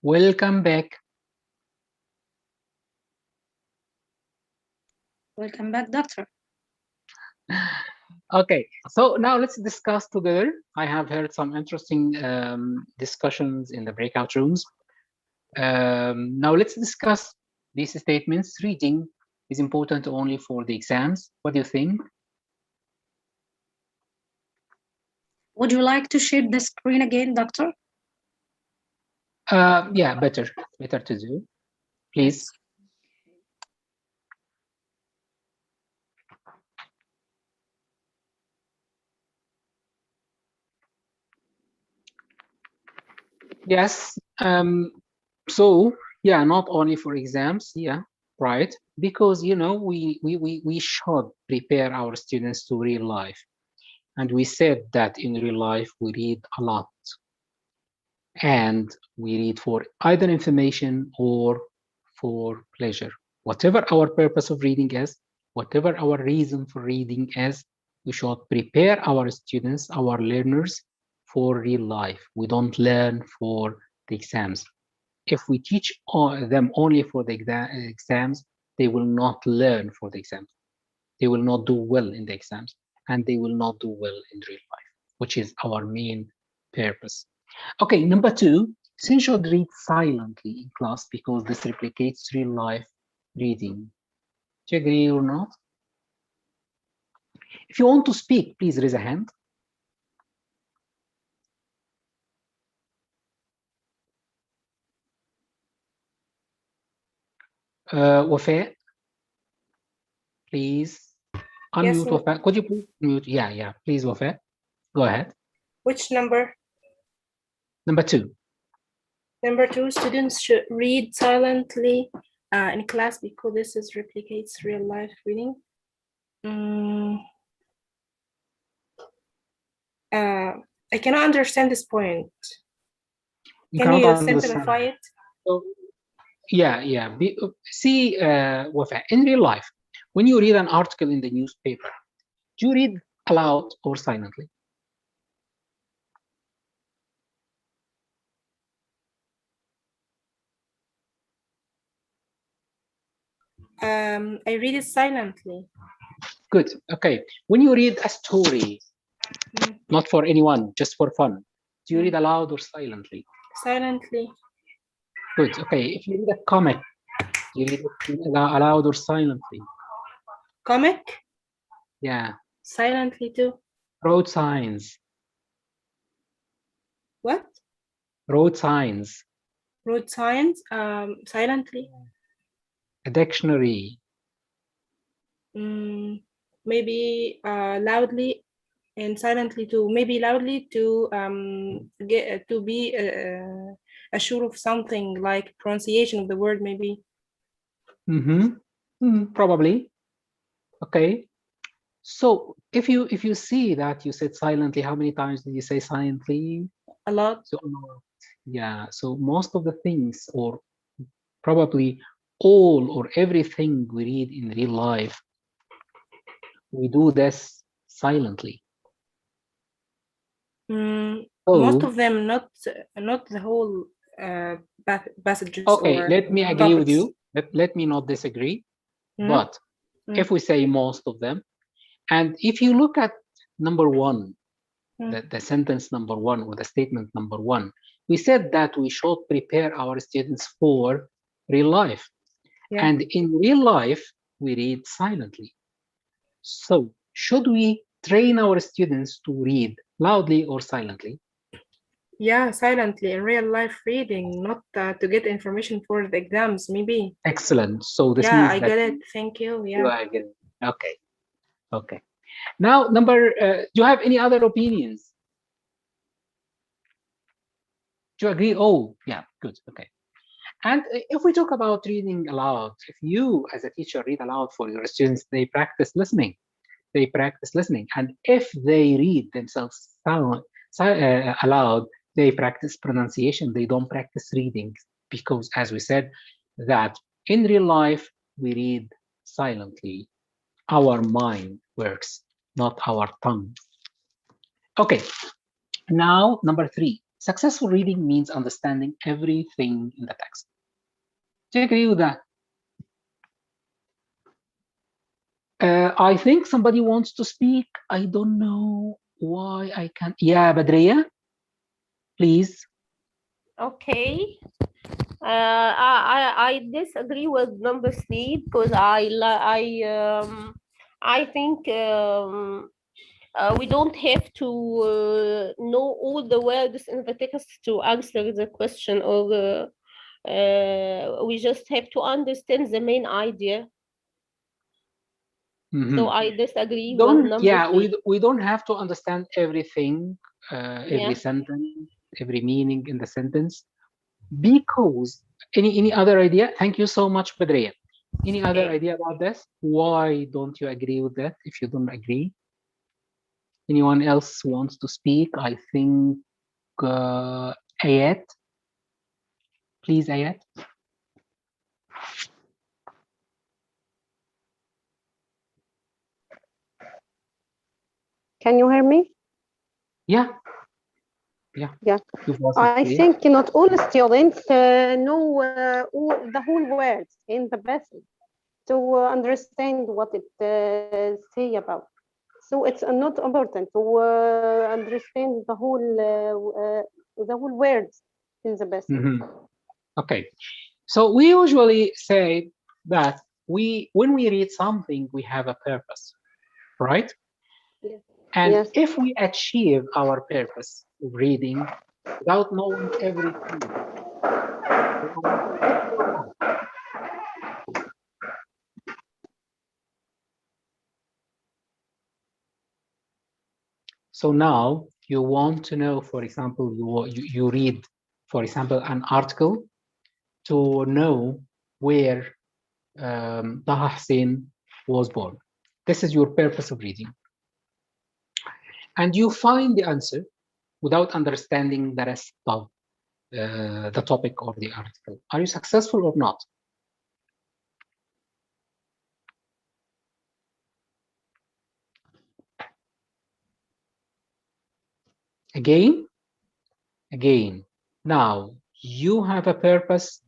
Welcome back. Welcome back, doctor. Okay, so now let's discuss together. I have heard some interesting discussions in the breakout rooms. Now let's discuss these statements. Reading is important only for the exams. What do you think? Would you like to share the screen again, doctor? Yeah, better to do. Please. Yes. So yeah, not only for exams. Yeah, right. Because we should prepare our students to real life, and we said that in real life we read a lot, and we read for either information or for pleasure. Whatever our purpose of reading is, whatever our reason for reading is, we should prepare our students, our learners, for real life. We don't learn for the exams. If we teach them only for the exams, they will not learn for the exams. They will not do well in the exams, and they will not do well in real life, which is our main purpose. Okay, number 2, students should read silently in class because this replicates real life reading. Do you agree or not? If you want to speak, please raise a hand. Wafa, please unmute. Yes, Wafa, could you please mute? Yeah, please, Wafa, go ahead. which number? Number 2. Number 2, students should read silently in class because this is replicates real life reading. I cannot understand this point. Can you simplify it? So, yeah. See, Wafa, in real life, when you read an article in the newspaper, do you read aloud or silently? I read it silently. Good. Okay. When you read a story, not for anyone, just for fun, do you read aloud or silently? Silently. Good. Okay. If you read a comic, do you read it aloud or silently? Comic? Yeah. Silently too. Road signs. What? Road signs. Road signs? Silently. A dictionary. Maybe loudly and silently too. Maybe loudly to get to be assured of something like pronunciation of the word. Maybe. Probably. Okay. So if you see that you said silently, how many times did you say silently? A lot. So yeah. So most of the things, or probably all or everything we read in real life, we do this silently. Most of them, not the whole passages. Okay, or let me agree with you. Let me not disagree. But if we say most of them, and if you look at number 1, the sentence number 1 or the statement number 1, we said that we should prepare our students for real life. Yeah. And in real life, we read silently. So should we train our students to read loudly or silently? Yeah, silently in real life reading, not to get information for the exams, maybe. Excellent. So this yeah, means I that get it. Thank you. Yeah. I get it. Okay. Now, do you have any other opinions? Do you agree? Oh, yeah, good. Okay. And if we talk about reading aloud, if you as a teacher read aloud for your students, they practice listening. And if they read themselves aloud, they practice pronunciation. They don't practice reading, because as we said, that in real life, we read silently. Our mind works, not our tongue. Okay, now number 3. Successful reading means understanding everything in the text. Do you agree with that? I think somebody wants to speak. I don't know why I can't. Yeah, Badriya, please. Okay. I disagree with number 3 because I think we don't have to know all the words in the text to answer the question, or we just have to understand the main idea. So I disagree with number 3. We don't have to understand everything, every sentence, every meaning in the sentence, because any other idea? Thank you so much, Badriya. Any other idea about this? Why don't you agree with that? If you don't agree, anyone else wants to speak? I think Ayat, please, Ayat. Can you hear me? Yeah. I think not all students know the whole words in the passage to understand what it say about. So it's not important to understand the whole words in the passage. Okay, so we usually say that when we read something, we have a purpose, right? Yes. And if we achieve our purpose of reading without knowing everything, so now you want to know, for example, you read, for example, an article to know where Taha Hussein was born. This is your purpose of reading. And you find the answer without understanding the rest of the topic of the article. Are you successful or not? Again. Now, you have a purpose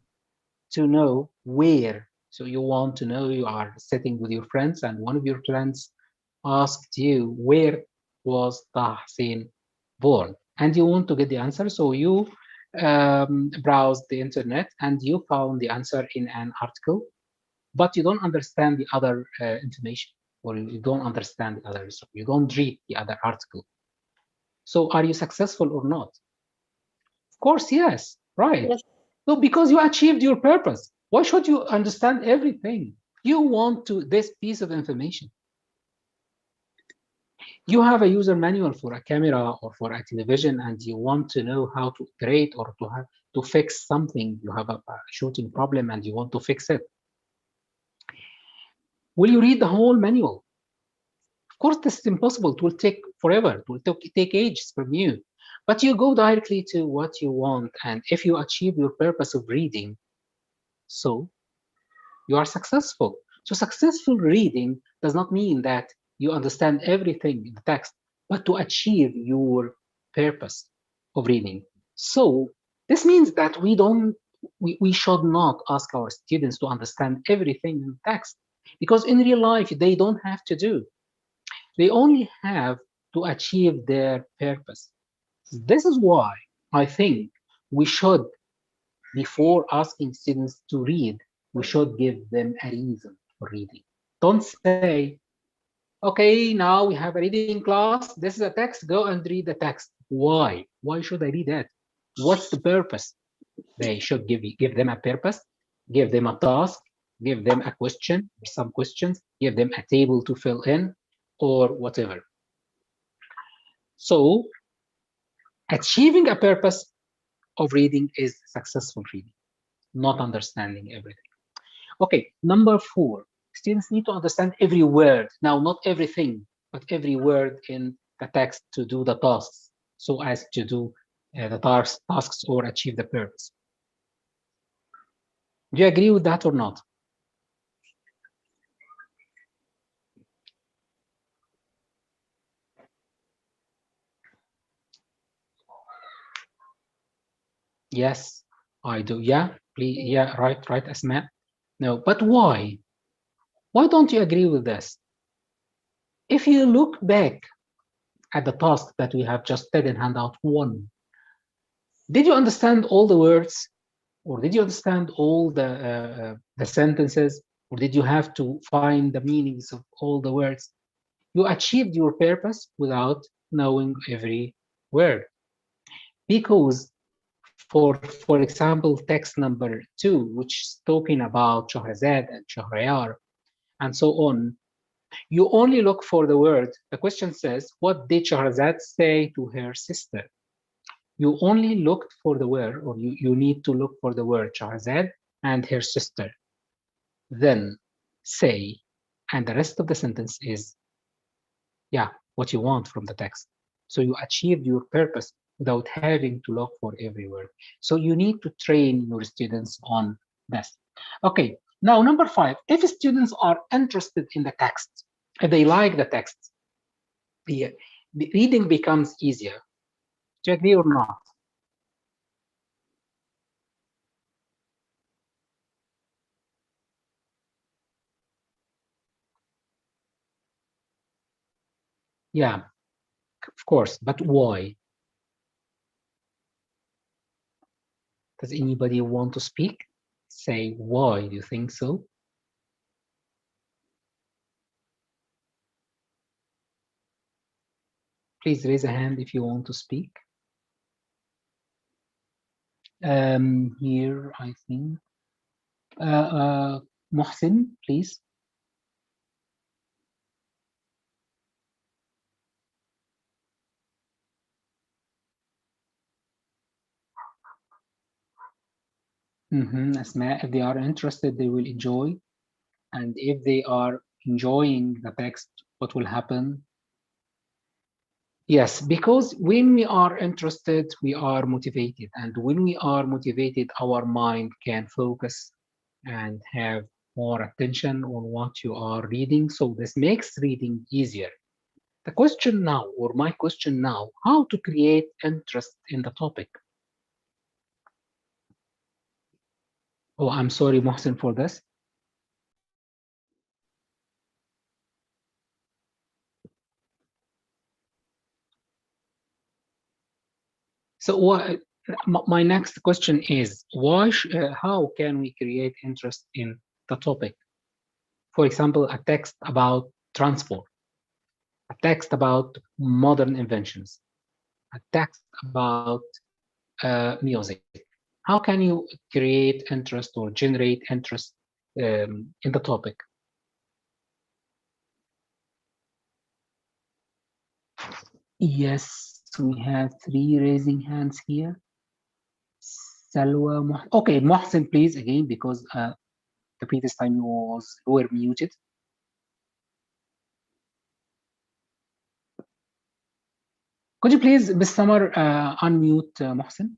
to know where. So you want to know, you are sitting with your friends and one of your friends asked you, where was Taha Hussein born? And you want to get the answer. So you browsed the internet and you found the answer in an article, but you don't understand the other information, or you don't understand the others. You don't read the other article. So are you successful or not? Of course, yes, right. Yes. So because you achieved your purpose, why should you understand everything? You want to this piece of information. You have a user manual for a camera or for a television, and you want to know how to operate or to fix something. You have a shooting problem and you want to fix it. Will you read the whole manual? Of course, this is impossible. It will take forever. It will take ages from you. But you go directly to what you want. And if you achieve your purpose of reading, so you are successful. So successful reading does not mean that you understand everything in the text, but to achieve your purpose of reading. So this means that we should not ask our students to understand everything in the text, because in real life, they don't have to do. They only have to achieve their purpose. This is why I think we should, before asking students to read, we should give them a reason for reading. Don't say, okay, now we have a reading class. This is a text. Go and read the text. Why? Why should I read that? What's the purpose? They should give them a purpose, give them a task, give them a question, some questions, give them a table to fill in, or whatever. So achieving a purpose of reading is successful reading, not understanding everything. Okay, number 4, students need to understand every word. Now, not everything, but every word in the text to do the tasks, so as to do the tasks or achieve the purpose. Do you agree with that or not? Yes, I do. Yeah, please. Yeah, right, Asma. No, but why? Why don't you agree with this? If you look back at the task that we have just did in handout one, did you understand all the words, or did you understand all the sentences, or did you have to find the meanings of all the words? You achieved your purpose without knowing every word. Because, for example, text number 2, which is talking about Shahrazad and Shahrayar and so on, you only look for the word. The question says, what did Shahrazad say to her sister? You only looked for the word, or you need to look for the word Shahrazad and her sister. Then say, and the rest of the sentence is, yeah, what you want from the text. So you achieved your purpose without having to look for every word. So you need to train your students on this. Okay, now number 5, if students are interested in the text, if they like the text, the reading becomes easier. Do you agree or not? Yeah, of course, but why? Does anybody want to speak? Say why do you think so? Please raise a hand if you want to speak. Here, I think. Mohsin, please. Asma, if they are interested, they will enjoy. And if they are enjoying the text, what will happen? Yes, because when we are interested, we are motivated. And when we are motivated, our mind can focus and have more attention on what you are reading. So this makes reading easier. The question now, or my question now, how to create interest in the topic? Oh, I'm sorry, Mohsen, for this. So my next question is, how can we create interest in the topic? For example, a text about transport, a text about modern inventions, a text about music. How can you create interest or generate interest in the topic? Yes, we have 3 raising hands here. Salwa, okay, Mohsen, please, again, because the previous time you were muted. Could you please, Ms. Samar, unmute Mohsen?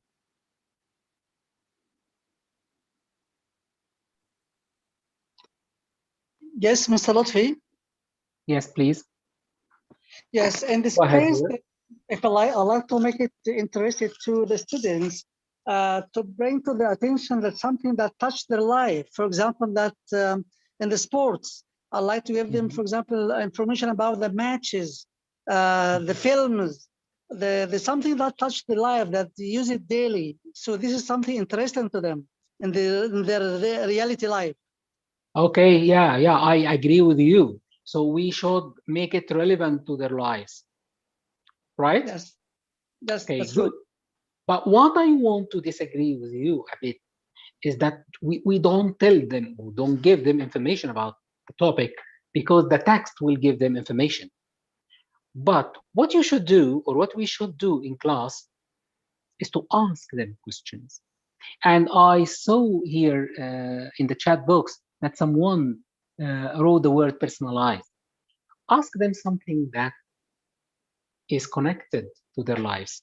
Yes, Mr. Lotfi. Yes, please. Yes, in this Go ahead. case, if I like to make it interesting to the students, to bring to their attention that something that touched their life. For example, that in the sports, I like to give them, for example, information about the matches, the films, the something that touched their life that they use it daily. So this is something interesting to them in their reality life. Okay, yeah, I agree with you. So we should make it relevant to their lives, right? Yes, Okay, that's good. true. But what I want to disagree with you a bit is that we don't tell them or don't give them information about the topic because the text will give them information. But what you should do, or what we should do in class, is to ask them questions. And I saw here in the chat box that someone wrote the word personalized. Ask them something that is connected to their lives,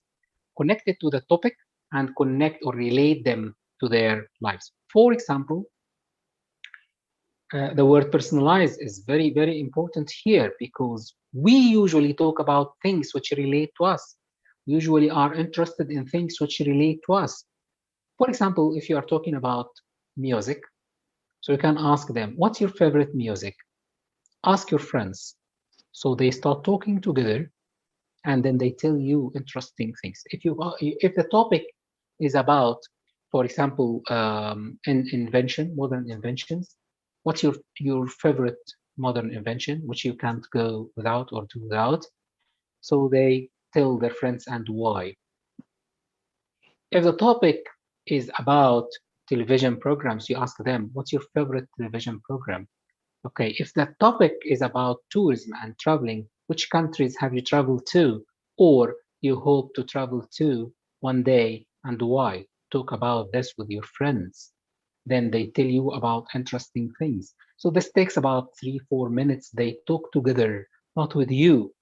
connected to the topic, and connect or relate them to their lives. For example, the word personalized is very, very important here because we usually talk about things which relate to us. We usually are interested in things which relate to us. For example, if you are talking about music, so you can ask them, what's your favorite music? Ask your friends. So they start talking together and then they tell you interesting things. If the topic is about, for example, invention, modern inventions, what's your favorite modern invention, which you can't go without or do without? So they tell their friends and why. If the topic is about television programs, you ask them, what's your favorite television program? Okay, if the topic is about tourism and traveling, which countries have you traveled to or you hope to travel to one day and why? Talk about this with your friends. Then they tell you about interesting things. So this takes about 3-4 minutes. They talk together, not with you.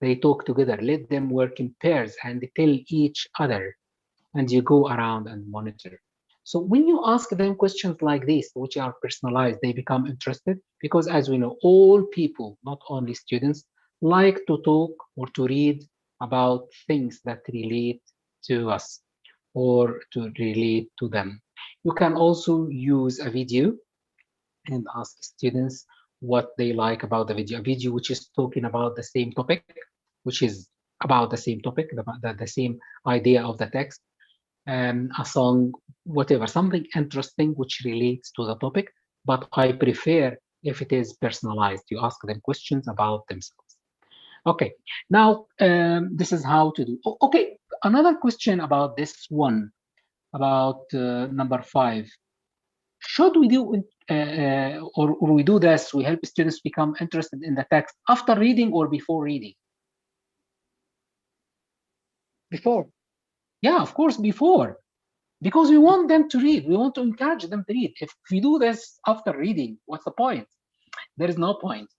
They talk together. Let them work in pairs and they tell each other, and you go around and monitor. So when you ask them questions like this, which are personalized, they become interested because, as we know, all people, not only students, like to talk or to read about things that relate to us or to relate to them. You can also use a video and ask students what they like about the video. A video which is talking about the same topic, which is about the same topic, the same idea of the text, a song, whatever, something interesting which relates to the topic. But I prefer if it is personalized. You ask them questions about themselves. Okay, now this is how to do. Okay, another question about this one, about number 5. Should we do or we do this? We help students become interested in the text after reading or before reading? Before. Yeah, of course, before. Because we want them to read. We want to encourage them to read. If we do this after reading, what's the point? There is no point.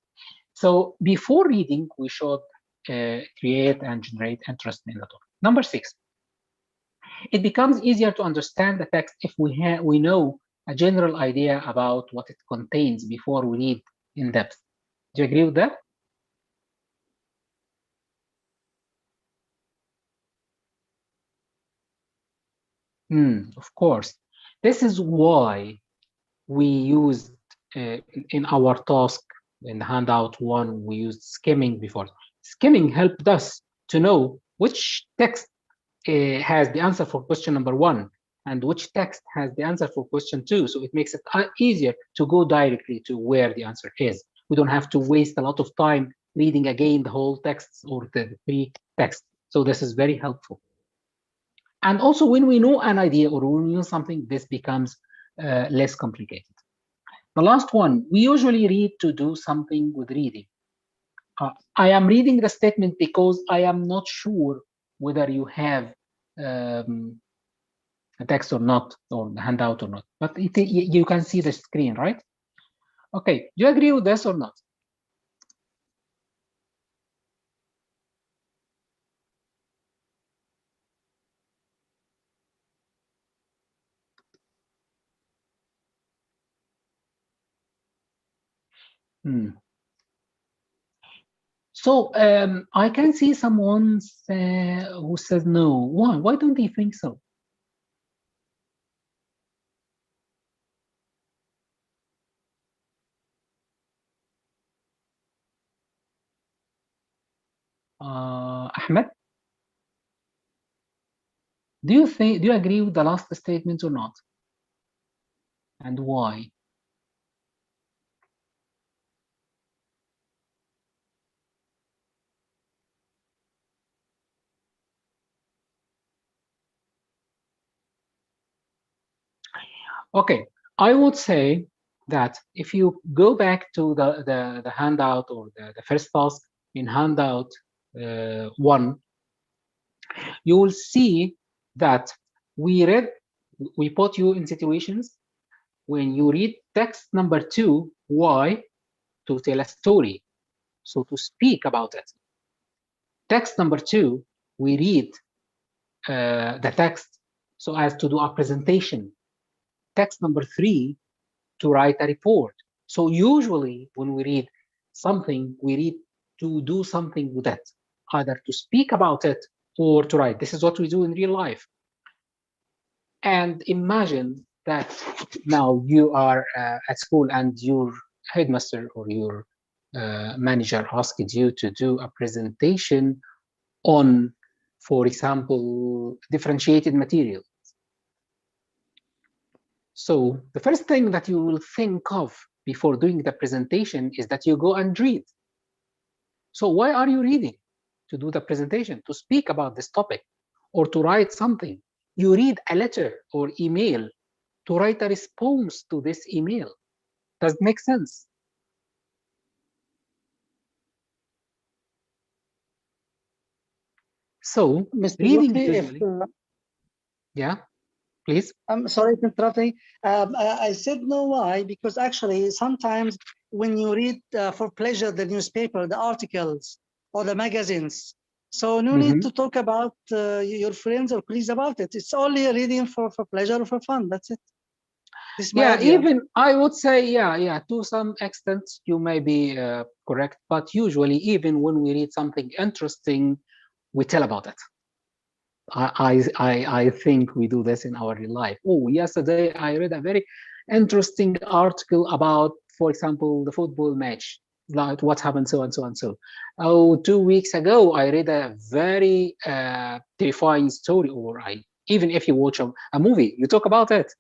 So before reading, we should create and generate interest in the topic. Number 6, it becomes easier to understand the text if we know a general idea about what it contains before we read in depth. Do you agree with that? Of course. This is why we used in our task in handout 1, we used skimming before. Skimming helped us to know which text has the answer for question number 1 and which text has the answer for question 2. So it makes it easier to go directly to where the answer is. We don't have to waste a lot of time reading again the whole texts or the 3 texts. So this is very helpful. And also when we know an idea or when we know something, this becomes less complicated. The last one, we usually read to do something with reading. I am reading the statement because I am not sure whether you have a text or not, or the handout or not. But you can see the screen, right? Okay, do you agree with this or not? So I can see someone who says no. Why? Why don't they think so? Ahmed, do you agree with the last statement or not? And why? Okay, I would say that if you go back to the handout or the first task in handout 1, you will see that we put you in situations when you read text number 2, why? To tell a story, so to speak about it. Text number 2, we read the text so as to do a presentation. Text number 3, to write a report. So usually when we read something, we read to do something with it, either to speak about it or to write. This is what we do in real life. And imagine that now you are at school and your headmaster or your manager asked you to do a presentation on, for example, differentiated material. So the first thing that you will think of before doing the presentation is that you go and read. So why are you reading? To do the presentation, to speak about this topic, or to write something. You read a letter or email to write a response to this email. Does it make sense? So Mr. reading Lutfi, if usually, yeah, please. I'm sorry for interrupting. I said no. Why? Because actually, sometimes when you read for pleasure the newspaper, the articles, or the magazines, so no need to talk about your friends or colleagues about it. It's only reading for pleasure or for fun. That's it. This is my idea. Even I would say, yeah, to some extent you may be correct, but usually even when we read something interesting, we tell about it. I think we do this in our real life. Oh, yesterday I read a very interesting article about, for example, the football match, like what happened, so and so and so. Oh, 2 weeks ago I read a very terrifying story, or even if you watch a movie, you talk about it.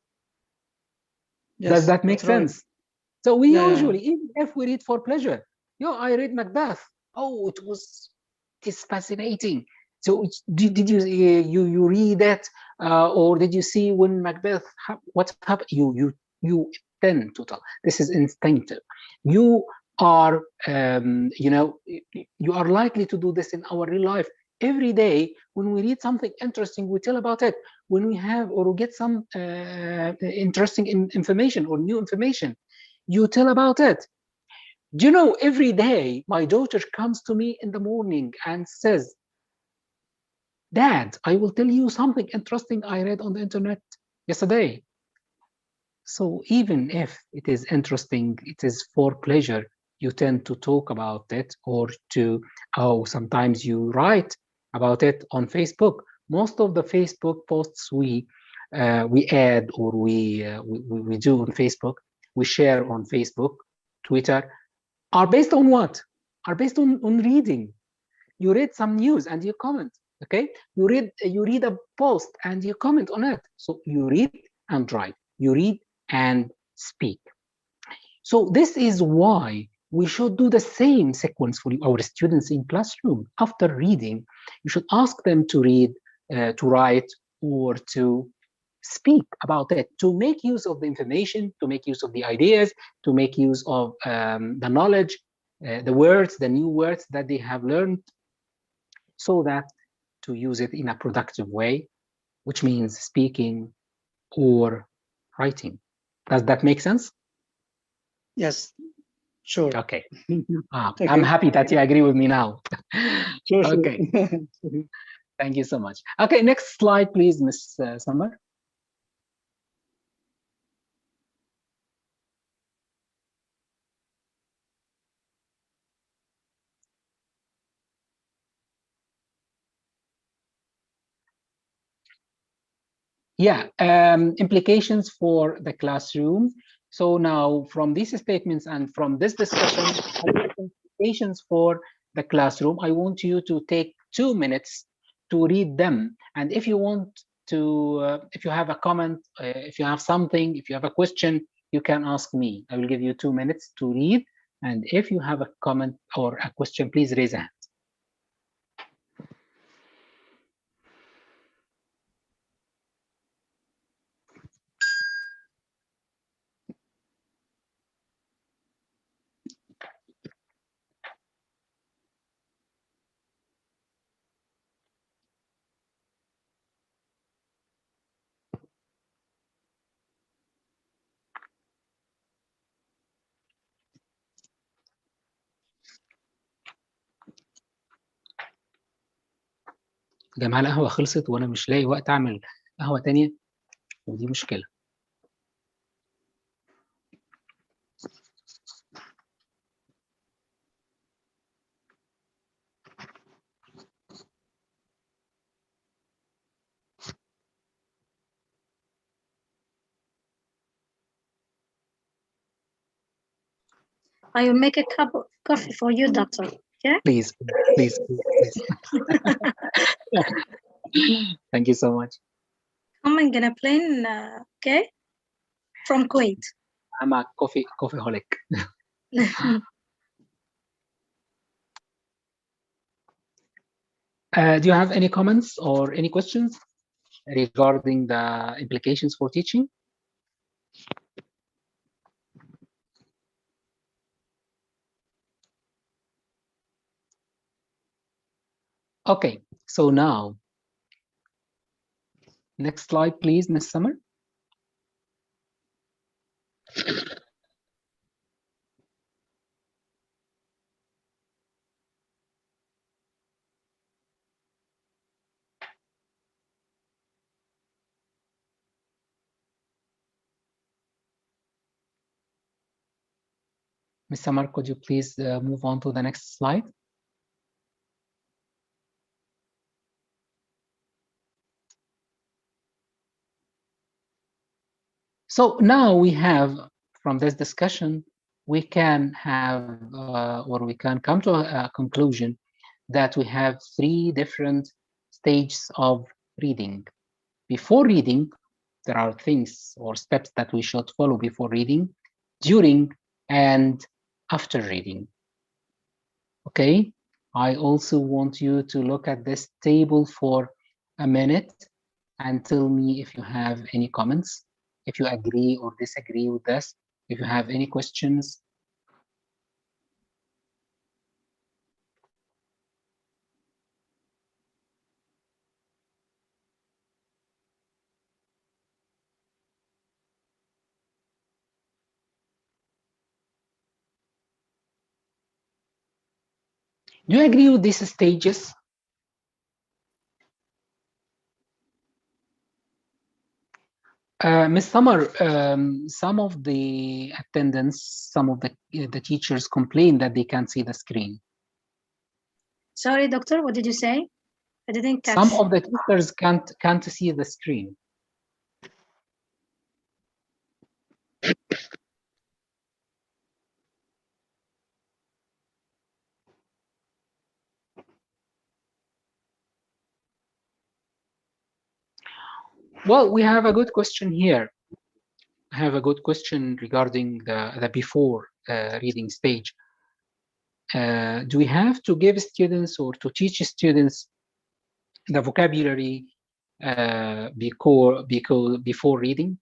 Yes, does that make sense? Right. So we Yeah. usually, even if we read for pleasure, I read Macbeth. Oh, it's fascinating. So did you read that, or did you see when Macbeth what happened? You tend to tell. This is instinctive. You are you are likely to do this in our real life every day. When we read something interesting, we tell about it. When we have or we get some interesting information or new information, you tell about it. Do you know, every day my daughter comes to me in the morning and says, Dad, I will tell you something interesting I read on the internet yesterday. So even if it is interesting, it is for pleasure, you tend to talk about it, or sometimes you write about it on Facebook. Most of the Facebook posts we add, or we do on Facebook, we share on Facebook, Twitter, are based on what? Are based on reading. You read some news and you comment. Okay, you read a post and you comment on it. So you read and write. You read and speak. So this is why we should do the same sequence for our students in classroom. After reading, you should ask them to read, to write, or to speak about it, to make use of the information, to make use of the ideas, to make use of the knowledge, the words, the new words that they have learned, so that to use it in a productive way, which means speaking or writing. Does that make sense? Yes. Sure. Okay. I'm happy that you agree with me now. Sure. Okay. Thank you so much. Okay, next slide, please, Miss Summer. Yeah, implications for the classroom. So now from these statements and from this discussion, implications for the classroom, I want you to take 2 minutes to read them. And if you want to, if you have a comment, if you have something, if you have a question, you can ask me. I will give you 2 minutes to read. And if you have a comment or a question, please raise a hand. جماعة القهوة خلصت وأنا مش لاقي وقت أعمل قهوة تانية، ودي مشكلة. I will make a cup of coffee for you, doctor. Okay? Please, please, please, please. Thank you so much. Coming in a plane, okay? From Kuwait. I'm a coffeeholic. Do you have any comments or any questions regarding the implications for teaching? Okay, so now, next slide, please, Ms. Summer. Ms. Summer, could you please move on to the next slide? So now we have, from this discussion, we can have, or we can come to a conclusion that we have three different stages of reading. Before reading, there are things or steps that we should follow before reading, during, and after reading. Okay, I also want you to look at this table for a minute and tell me if you have any comments, if you agree or disagree with this, if you have any questions. Do you agree with these stages? Ms. Summer, some of the attendants, some of the teachers complain that they can't see the screen. Sorry, doctor, what did you say? I didn't catch. Some of the teachers can't see the screen. Well, we have a good question here. I have a good question regarding the before reading stage. Do we have to give students or to teach students the vocabulary before reading?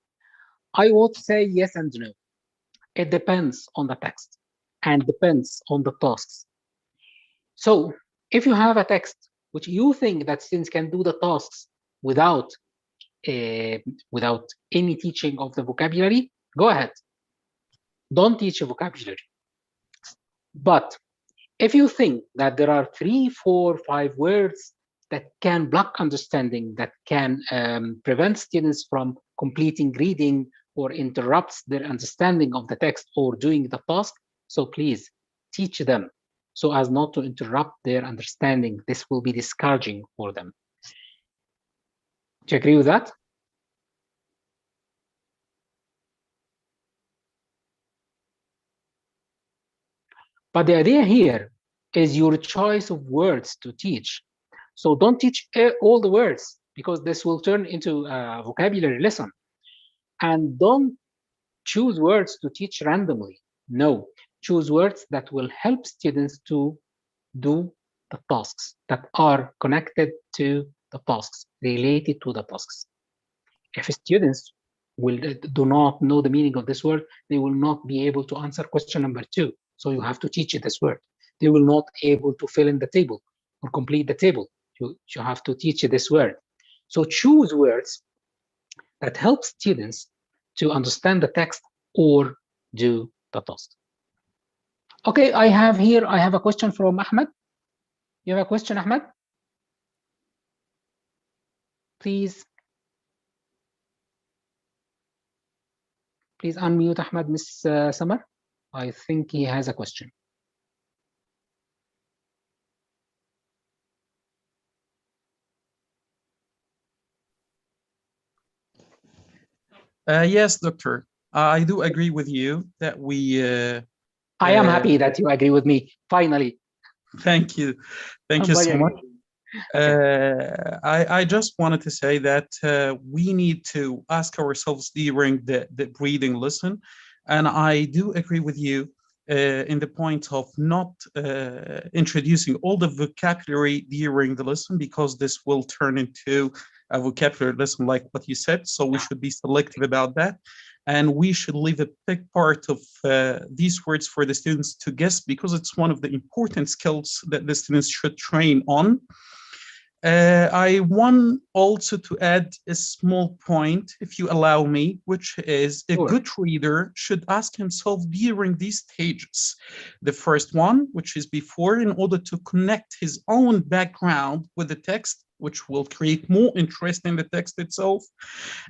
I would say yes and no. It depends on the text and depends on the tasks. So if you have a text which you think that students can do the tasks without any teaching of the vocabulary, go ahead. Don't teach a vocabulary. But if you think that there are 3, 4, 5 words that can block understanding, that can prevent students from completing reading or interrupts their understanding of the text or doing the task, so please teach them so as not to interrupt their understanding. This will be discouraging for them. Do you agree with that? But the idea here is your choice of words to teach. So don't teach all the words because this will turn into a vocabulary lesson. And don't choose words to teach randomly. No, choose words that will help students to do the tasks that are connected to the tasks, related to the tasks. If students do not know the meaning of this word, they will not be able to answer question number 2. So you have to teach this word. They will not be able to fill in the table or complete the table. You have to teach this word. So choose words that help students to understand the text or do the task. Okay, I have a question from Ahmed. You have a question, Ahmed? Please unmute Ahmed, Miss Summer. I think he has a question. Yes, doctor. I do agree with you that we I am happy that you agree with me, finally. Thank you. Thank I'm you very so much. happy. Okay. I just wanted to say that we need to ask ourselves during the reading lesson, and I do agree with you in the point of not introducing all the vocabulary during the lesson, because this will turn into a vocabulary lesson like what you said. So we should be selective about that. And we should leave a big part of these words for the students to guess, because it's one of the important skills that the students should train on. I want also to add a small point, if you allow me, which is a Sure. good reader should ask himself during these stages. The first one, which is before, in order to connect his own background with the text, which will create more interest in the text itself.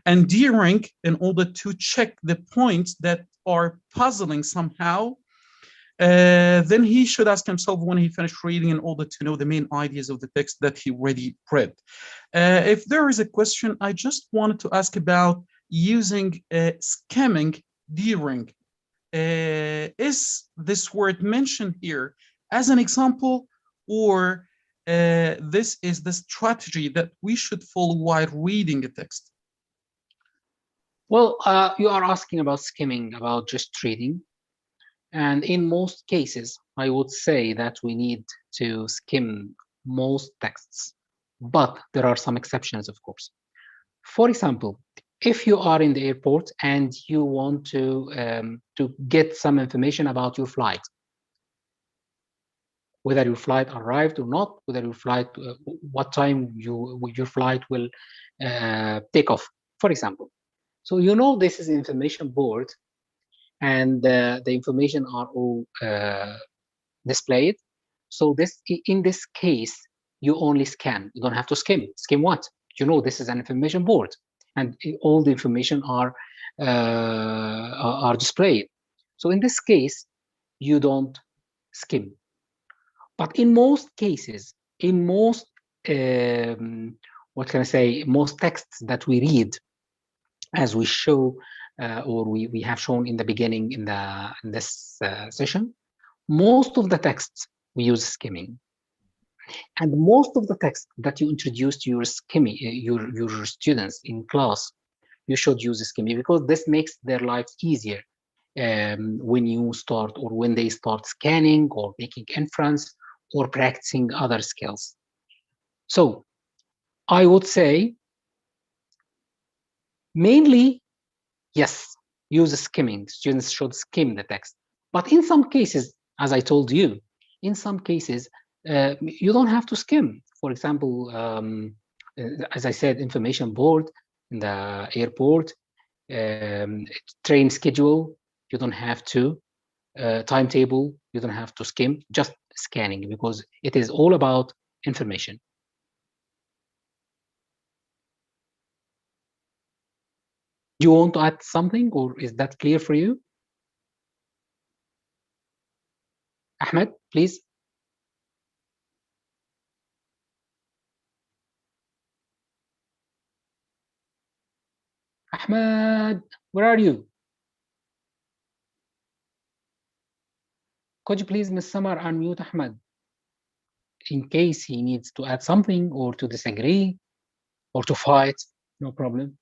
And during, in order to check the points that are puzzling somehow. Then he should ask himself when he finished reading, in order to know the main ideas of the text that he already read. If there is a question, I just wanted to ask about using skimming during. Is this word mentioned here as an example, or this is the strategy that we should follow while reading a text? Well, you are asking about skimming, about just reading. And in most cases, I would say that we need to skim most texts, but there are some exceptions, of course. For example, if you are in the airport and you want to get some information about your flight, whether your flight arrived or not, whether your flight, what time your flight will take off, for example. So you know this is information board, and the information are all displayed. So this, in this case, you only scan. You don't have to skim. Skim what? You know this is an information board, and all the information are displayed. So in this case, you don't skim. But in most cases, in most what can I say, most texts that we read, as we show or we have shown in the beginning in this session, most of the texts we use skimming, and most of the text that you introduce to your skimming, your students in class, you should use skimming, because this makes their lives easier when you start, or when they start scanning or making inference or practicing other skills. So I would say mainly, yes, use skimming. Students should skim the text. But in some cases, as I told you, in some cases, you don't have to skim. For example, as I said, information board in the airport, train schedule, you don't have to, timetable, you don't have to skim, just scanning, because it is all about information. Do you want to add something, or is that clear for you? Ahmed, please. Ahmed, where are you? Could you please, Miss Summer, unmute Ahmed in case he needs to add something or to disagree or to fight? No problem.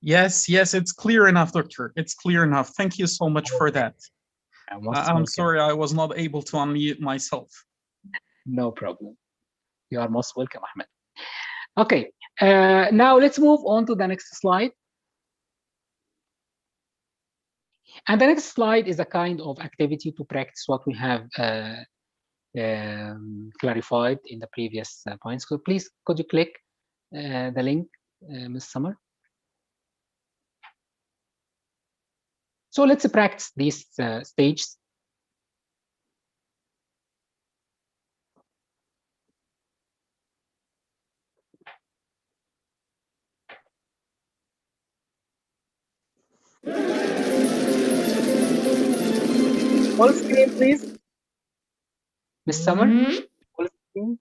Yes, it's clear enough, doctor. It's clear enough. Thank you so much for that. I'm sorry I was not able to unmute myself. No problem. You are most welcome, Ahmed. Okay, now let's move on to the next slide. And the next slide is a kind of activity to practice what we have clarified in the previous points. So please, could you click the link, Ms. Summer? So let's practice these stages. Full screen, please. Ms. Summer, full screen.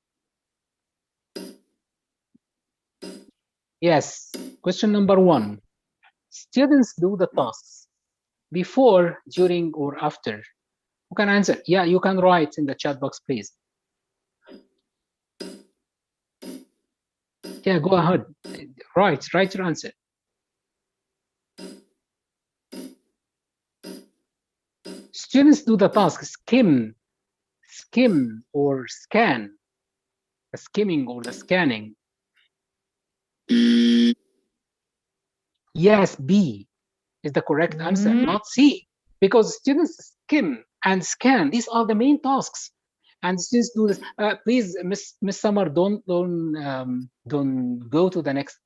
Yes, question number 1. Students do the tasks before, during, or after? Who can answer? Yeah, you can write in the chat box, please. Yeah, go ahead. Write your answer. Students do the task skim, or scan. The skimming or the scanning. Yes, B is the correct answer, not C, because students skim and scan. These are the main tasks, and students do this. Please, Miss Summer, don't go to the next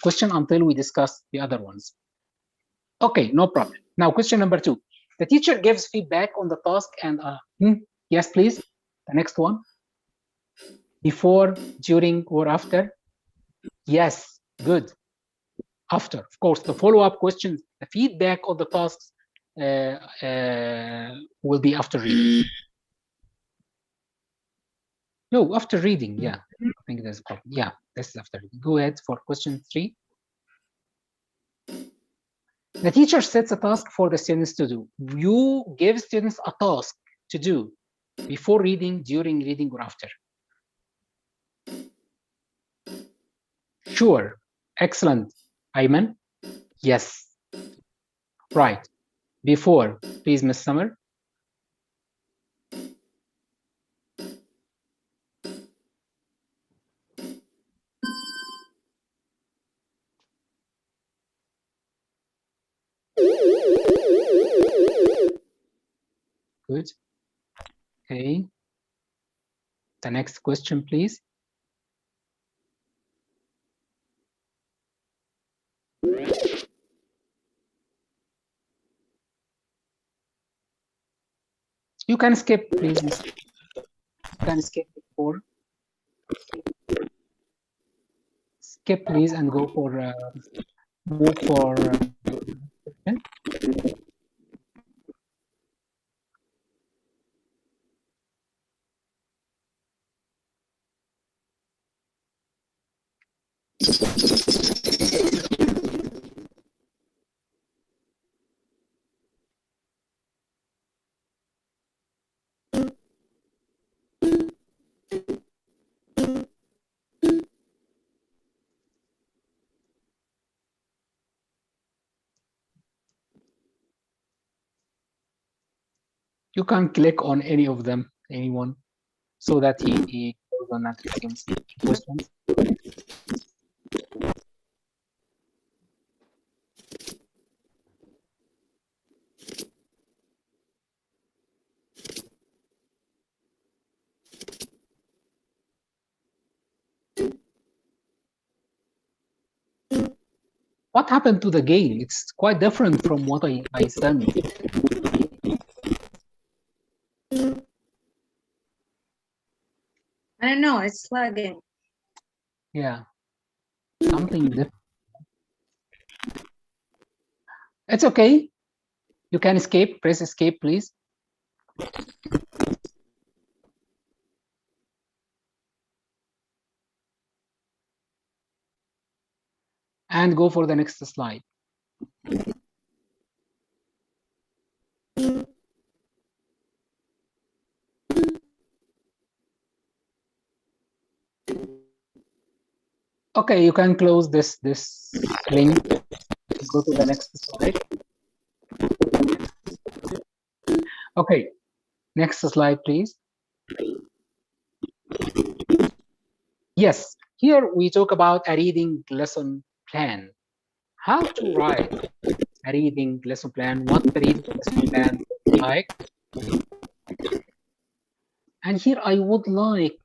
question until we discuss the other ones. Okay, no problem. Now, question number 2. The teacher gives feedback on the task and yes, please. The next one. Before, during, or after? Yes, good. After, of course, the follow-up questions, the feedback on the tasks will be after reading. No, after reading, yeah. I think there's a problem. Yeah, this is after reading. Go ahead for question 3. The teacher sets a task for the students to do. You give students a task to do before reading, during reading, or after. Sure. Excellent. Ayman? Yes. Right. Before, please, Miss Summer. Good. Okay. The next question, please. You can skip, please. You can skip before. Skip, please, and go for move for. You can click on any of them, anyone, so that he goes on that questions. What happened to the game? It's quite different from what I sent. I don't know, it's lagging. Yeah, something different. It's okay. You can escape. Press escape, please. And go for the next slide. Okay, you can close this link. Go to the next slide. Okay, next slide, please. Yes, here we talk about a reading lesson plan. How to write a reading lesson plan, what the reading lesson plan is like. And here I would like,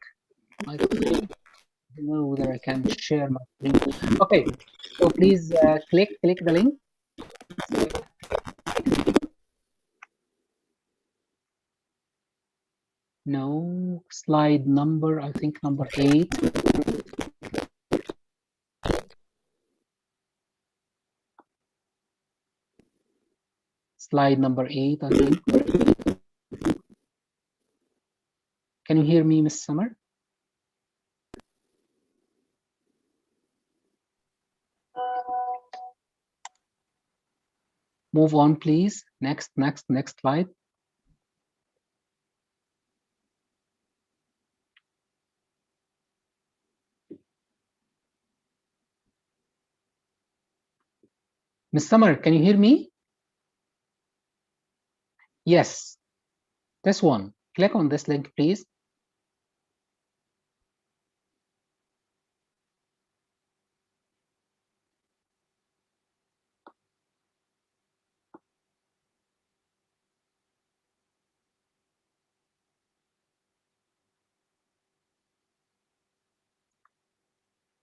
I don't know whether I can share my screen. Okay, so please click the link. No, slide number, I think number 8. Slide number 8, I think. Can you hear me, Miss Summer? Move on, please. Next slide. Ms. Summer, can you hear me? Yes, this one. Click on this link, please.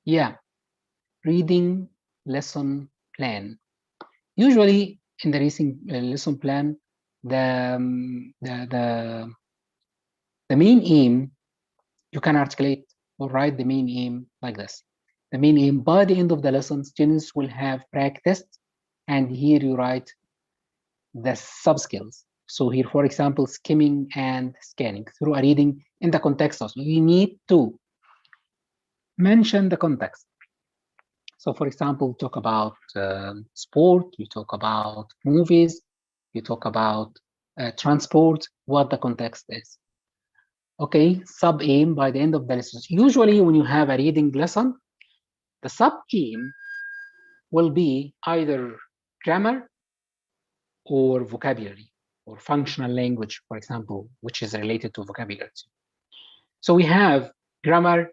Yeah, reading lesson plan. Usually in the reading lesson plan, the main aim, you can articulate or write the main aim like this. The main aim, by the end of the lesson, students will have practiced, and here you write the sub-skills. So here, for example, skimming and scanning through a reading in the context also. You need to mention the context. So for example, talk about sport, you talk about movies, you talk about transport, what the context is. Okay, sub-aim by the end of the lesson. Usually when you have a reading lesson, the sub-aim will be either grammar or vocabulary or functional language, for example, which is related to vocabulary. So we have grammar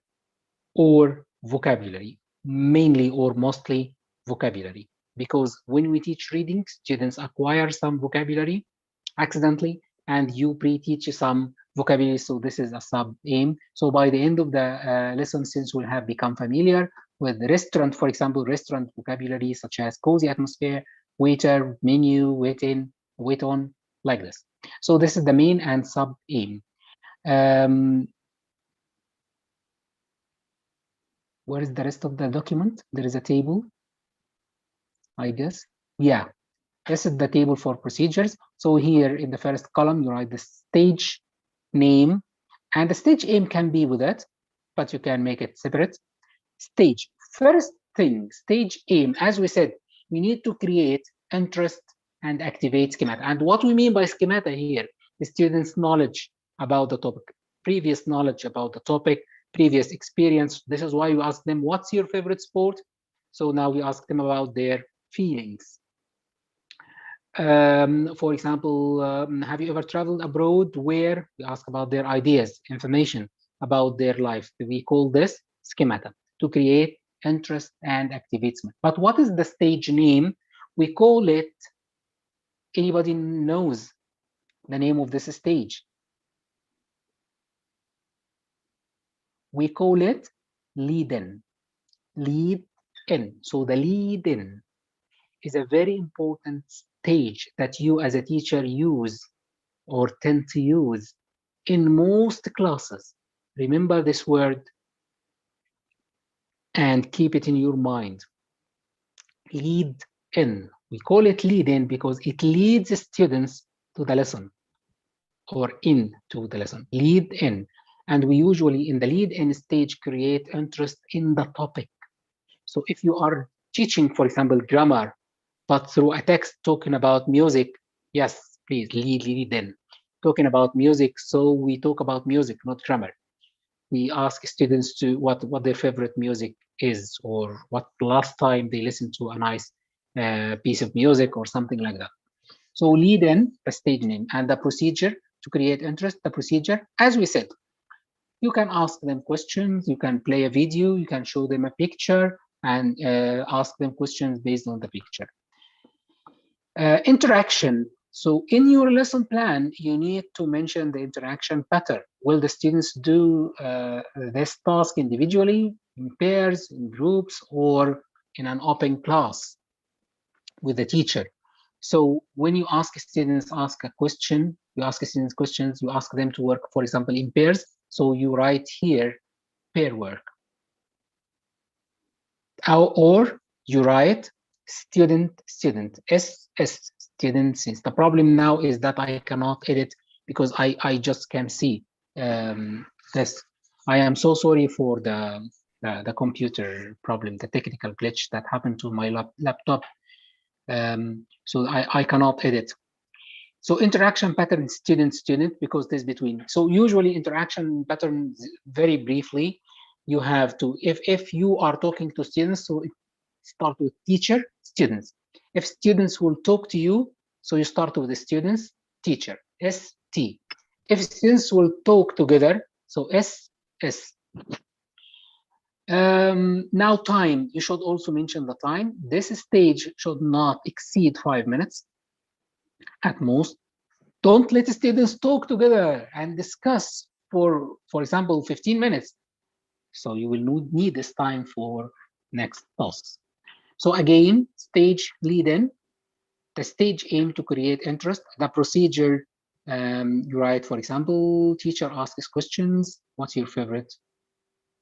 or vocabulary, mainly or mostly vocabulary, because when we teach reading, students acquire some vocabulary accidentally, and you pre-teach some vocabulary, so this is a sub-aim. So by the end of the lesson, students will have become familiar with restaurant, for example, restaurant vocabulary such as cozy atmosphere, waiter, menu, wait in, wait on, like this. So this is the main and sub-aim. Where is the rest of the document? There is a table, I guess. Yeah, this is the table for procedures. So here in the first column, you write the stage name, and the stage aim can be with it, but you can make it separate. Stage, first thing, stage aim, as we said, we need to create interest and activate schemata. And what we mean by schemata here, the students' knowledge about the topic, previous knowledge about the topic, previous experience. This is why you ask them, what's your favorite sport? So now we ask them about their feelings. For example, have you ever traveled abroad? Where? We ask about their ideas, information about their life. We call this schemata to create interest and activism. But what is the stage name? We call it, anybody knows the name of this stage? We call it lead-in. Lead-in. So the lead-in is a very important stage that you as a teacher use or tend to use in most classes. Remember this word and keep it in your mind. Lead in. We call it lead in because it leads students to the lesson or into the lesson. Lead in. And we usually in the lead in stage create interest in the topic. So if you are teaching, for example, grammar, but through a text talking about music, yes, please lead in. Talking about music, so we talk about music, not grammar. We ask students to what their favorite music is, or what last time they listened to a nice piece of music or something like that. So lead in, the stage name, and the procedure to create interest, the procedure, as we said, you can ask them questions, you can play a video, you can show them a picture and ask them questions based on the picture. Interaction. So in your lesson plan, you need to mention the interaction pattern. Will the students do this task individually, in pairs, in groups, or in an open class with the teacher? So when you ask students ask a question, you ask students questions, you ask them to work, for example, in pairs. So you write here pair work. Or you write student, student, since the problem now is that I cannot edit because I just can't see this. I am so sorry for the computer problem, the technical glitch that happened to my laptop. So I cannot edit. So interaction pattern, student, because this between. So usually interaction patterns, very briefly, you have to, if you are talking to students, so it start with teacher, students. If students will talk to you, so you start with the students, teacher, ST. If students will talk together, so SS. Now time, you should also mention the time. This stage should not exceed 5 minutes at most. Don't let students talk together and discuss for example, 15 minutes. So you will need this time for next tasks. So again, stage lead in. The stage aim to create interest. The procedure, you write, for example, teacher asks questions. What's your favorite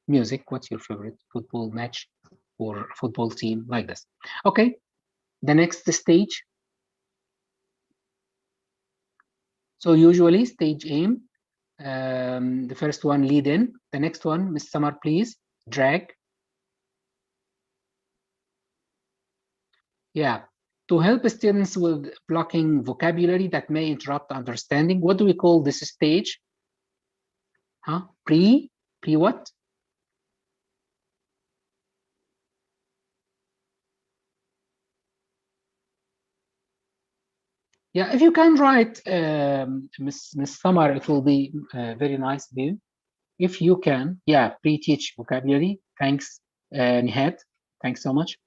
music? What's your favorite football match or football team? Like this. Okay. The next stage. So usually stage aim. The first one, lead in. The next one, Ms. Samar, please, drag. Yeah, to help students with blocking vocabulary that may interrupt understanding. What do we call this stage? Huh? Pre what? Yeah, if you can write, Miss Samar, it will be very nice of you. If you can, yeah, pre-teach vocabulary. Thanks, Nihat. Thanks so much.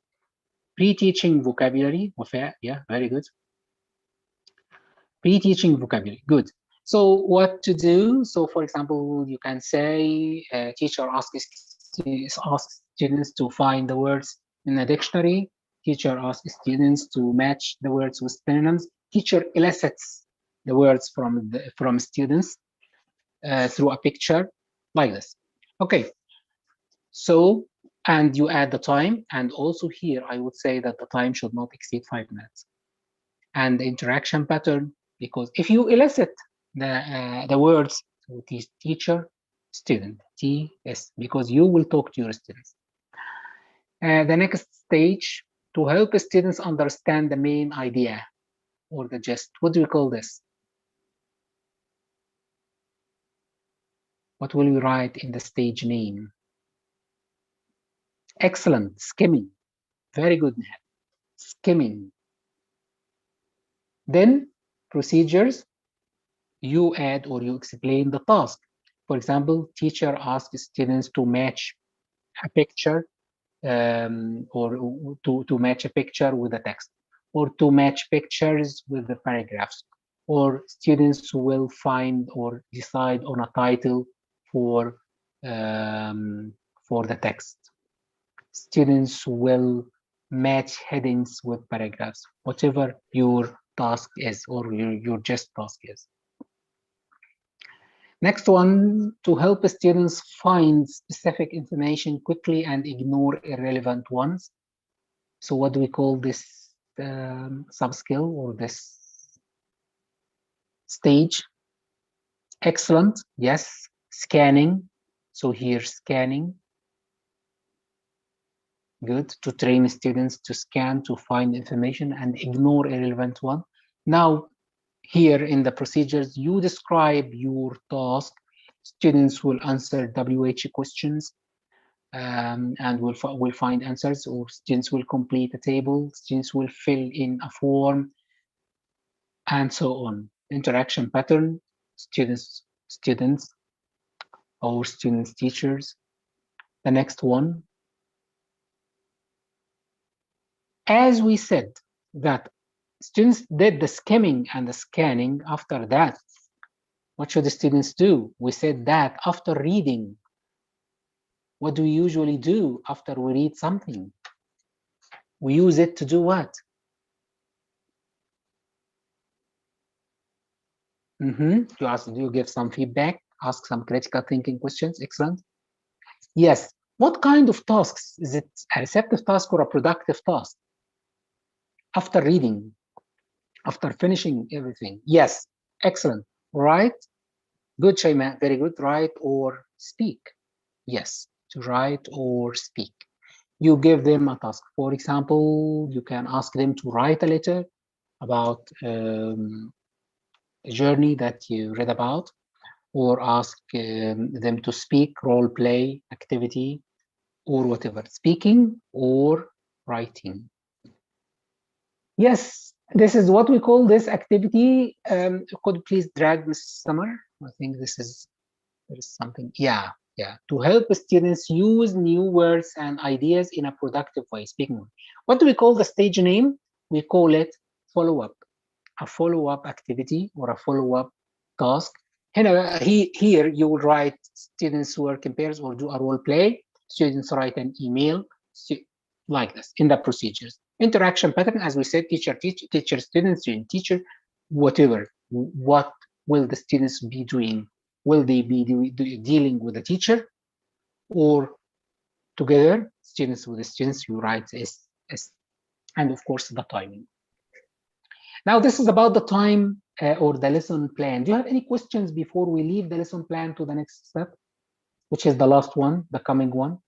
Pre-teaching vocabulary, Wafa, yeah, very good. Pre-teaching vocabulary, good. So what to do? So for example, you can say, teacher asks students to find the words in a dictionary. Teacher asks students to match the words with synonyms. Teacher elicits the words from students through a picture, like this. Okay, so, and you add the time, and also here I would say that the time should not exceed 5 minutes. And the interaction pattern, because if you elicit the words to teacher, student, TS, because you will talk to your students. The next stage, to help students understand the main idea or the gist. What do we call this? What will we write in the stage name? Excellent, skimming. Very good, Nihal. Skimming. Then procedures, you add or you explain the task. For example, teacher asks students to match a picture or to match a picture with a text, or to match pictures with the paragraphs, or students will find or decide on a title for the text. Students will match headings with paragraphs, whatever your task is or your just task is. Next one, to help students find specific information quickly and ignore irrelevant ones. So what do we call this sub-skill or this stage? Excellent, yes. Scanning, so here scanning. Good, to train students to scan, to find information and ignore irrelevant one. Now, here in the procedures, you describe your task. Students will answer WH questions and will find answers, or students will complete a table, students will fill in a form, and so on. Interaction pattern, students, or students, teachers. The next one, as we said that students did the skimming and the scanning. After that, what should the students do? We said that after reading, what do we usually do after we read something? We use it to do what? You give some feedback, ask some critical thinking questions. Excellent. Yes. What kind of tasks? Is it a receptive task or a productive task? After reading, after finishing everything. Yes. Excellent. Right. Good, Shayma. Very good. Write or speak. Yes. To write or speak. You give them a task. For example, you can ask them to write a letter about a journey that you read about, or ask them to speak, role play activity, or whatever, speaking or writing. Yes, this is what we call this activity. Could you please drag Ms. Summer? I think there is something. Yeah. To help students use new words and ideas in a productive way. Speaking. What do we call the stage name? We call it follow-up. A follow-up activity or a follow-up task. Here you will write students work in pairs or do a role play. Students write an email, like this in the procedures. Interaction pattern, as we said, teacher, student, teacher, whatever. What will the students be doing? Will they be dealing with the teacher, or together, students with the students? You write S, and of course the timing. Now this is about the time or the lesson plan. Do you have any questions before we leave the lesson plan to the next step, which is the last one, the coming one?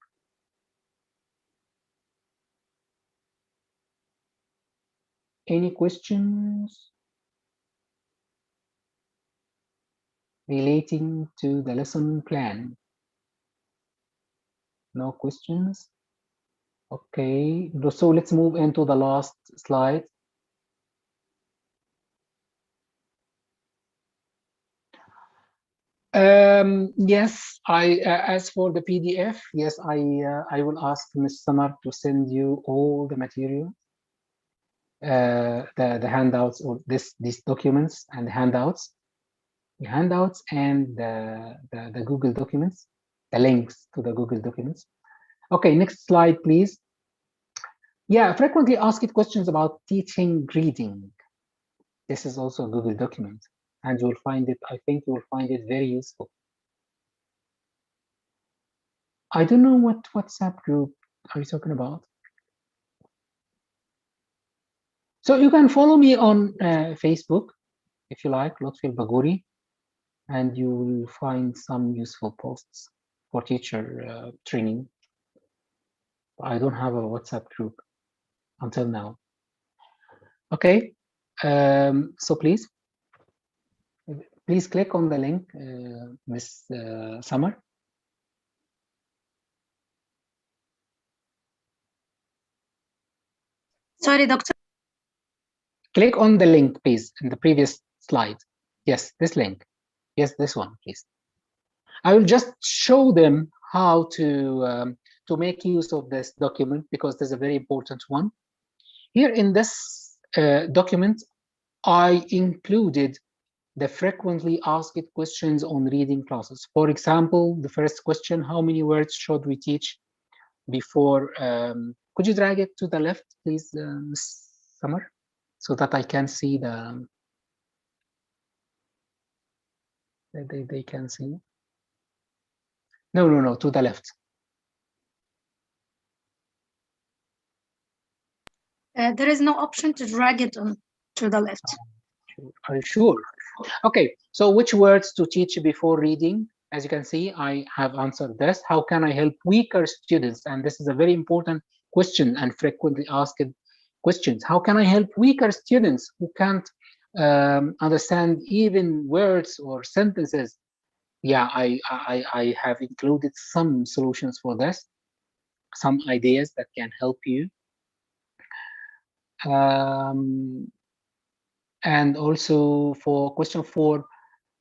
Any questions relating to the lesson plan? No questions? Okay, so let's move into the last slide. Yes, as for the PDF, yes, I will ask Ms. Samar to send you all the material, the handouts, or these documents and the handouts and the Google documents, the links to the Google documents. Okay, next slide, please. Yeah, frequently asked questions about teaching reading. This is also a Google document, and you'll find it, I think you will find it very useful. I don't know what WhatsApp group are you talking about. So you can follow me on Facebook, if you like, Lotfi Al-Bagouri, and you will find some useful posts for teacher training. I don't have a WhatsApp group until now. Okay, so please click on the link, Ms. Summer. Sorry, Doctor. Click on the link, please, in the previous slide. Yes, this link. Yes, this one, please. I will just show them how to make use of this document, because there's a very important one. Here in this document, I included the frequently asked questions on reading classes. For example, the first question, how many words should we teach before? Could you drag it to the left, please, Ms. Summer, so that I can see the, they can see. No, to the left. There is no option to drag it on to the left. Are you sure? Okay, so which words to teach before reading? As you can see, I have answered this. How can I help weaker students? And this is a very important question and frequently asked questions. How can I help weaker students who can't understand even words or sentences? Yeah, I have included some solutions for this, some ideas that can help you. And also for question 4,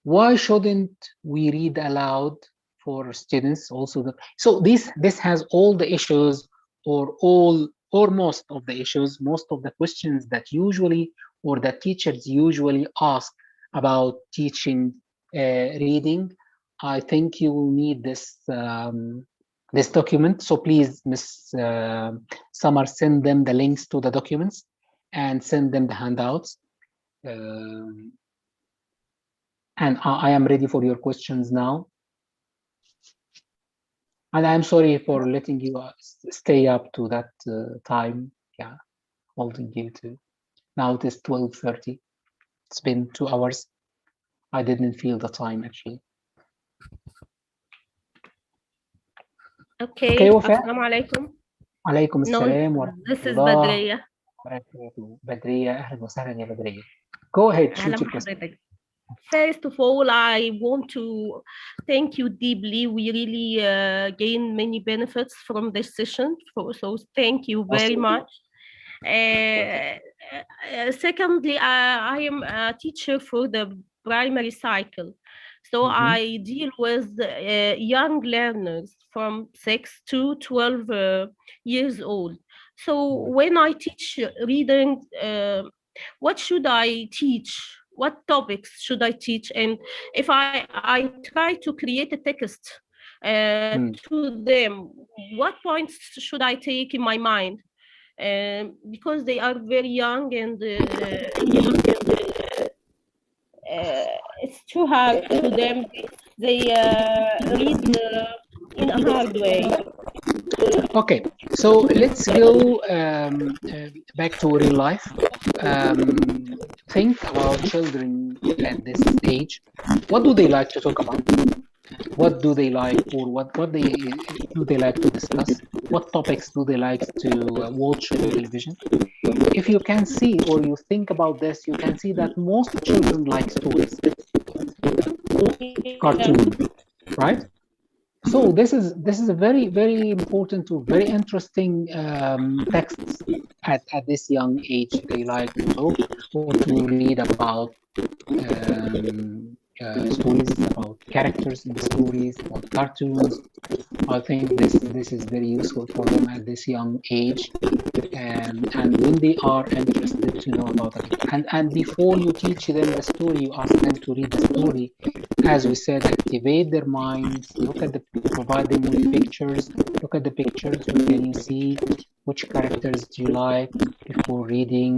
why shouldn't we read aloud for students? Also, so this has all the issues, or most of the issues, most of the questions that usually, or that teachers usually ask about teaching reading. I think you will need this this document. So please, Ms. Summer, send them the links to the documents and send them the handouts. And I am ready for your questions now. And I'm sorry for letting you stay up to that time. Yeah, holding you to. Now it is 12:30. It's been 2 hours. I didn't feel the time actually. Okay, Wafa? Assalamu alaikum. عليكم السلام ورحمة this is الله Badriya. وبركاته. بدرية، أهلا وسهلا يا بدرية. Go ahead, shoot أهلا your question. بحضرتك. First of all, I want to thank you deeply. We really gain many benefits from this session. So thank you very much. Secondly, I am a teacher for the primary cycle. So I deal with young learners from 6 to 12 years old. So when I teach reading, what should I teach? What topics should I teach? And if I try to create a text to them, what points should I take in my mind? Because they are very young and it's too hard to them. They read in a hard way. Okay, so let's go back to real life. Think about children at this age. What do they like to talk about? What do they like, or what do they like to discuss? What topics do they like to watch on television? If you can see or you think about this, you can see that most children like stories, cartoons, right? So this is a very important to very interesting texts at this young age. They like to talk or to read about stories, about characters in the stories, about cartoons. I think this is very useful for them at this young age, and when they are interested to know about it. And before you teach them the story, you ask them to read the story. As we said, activate their minds. Look at provide them with pictures. Look at the pictures. What can you see? Which characters do you like? Before reading,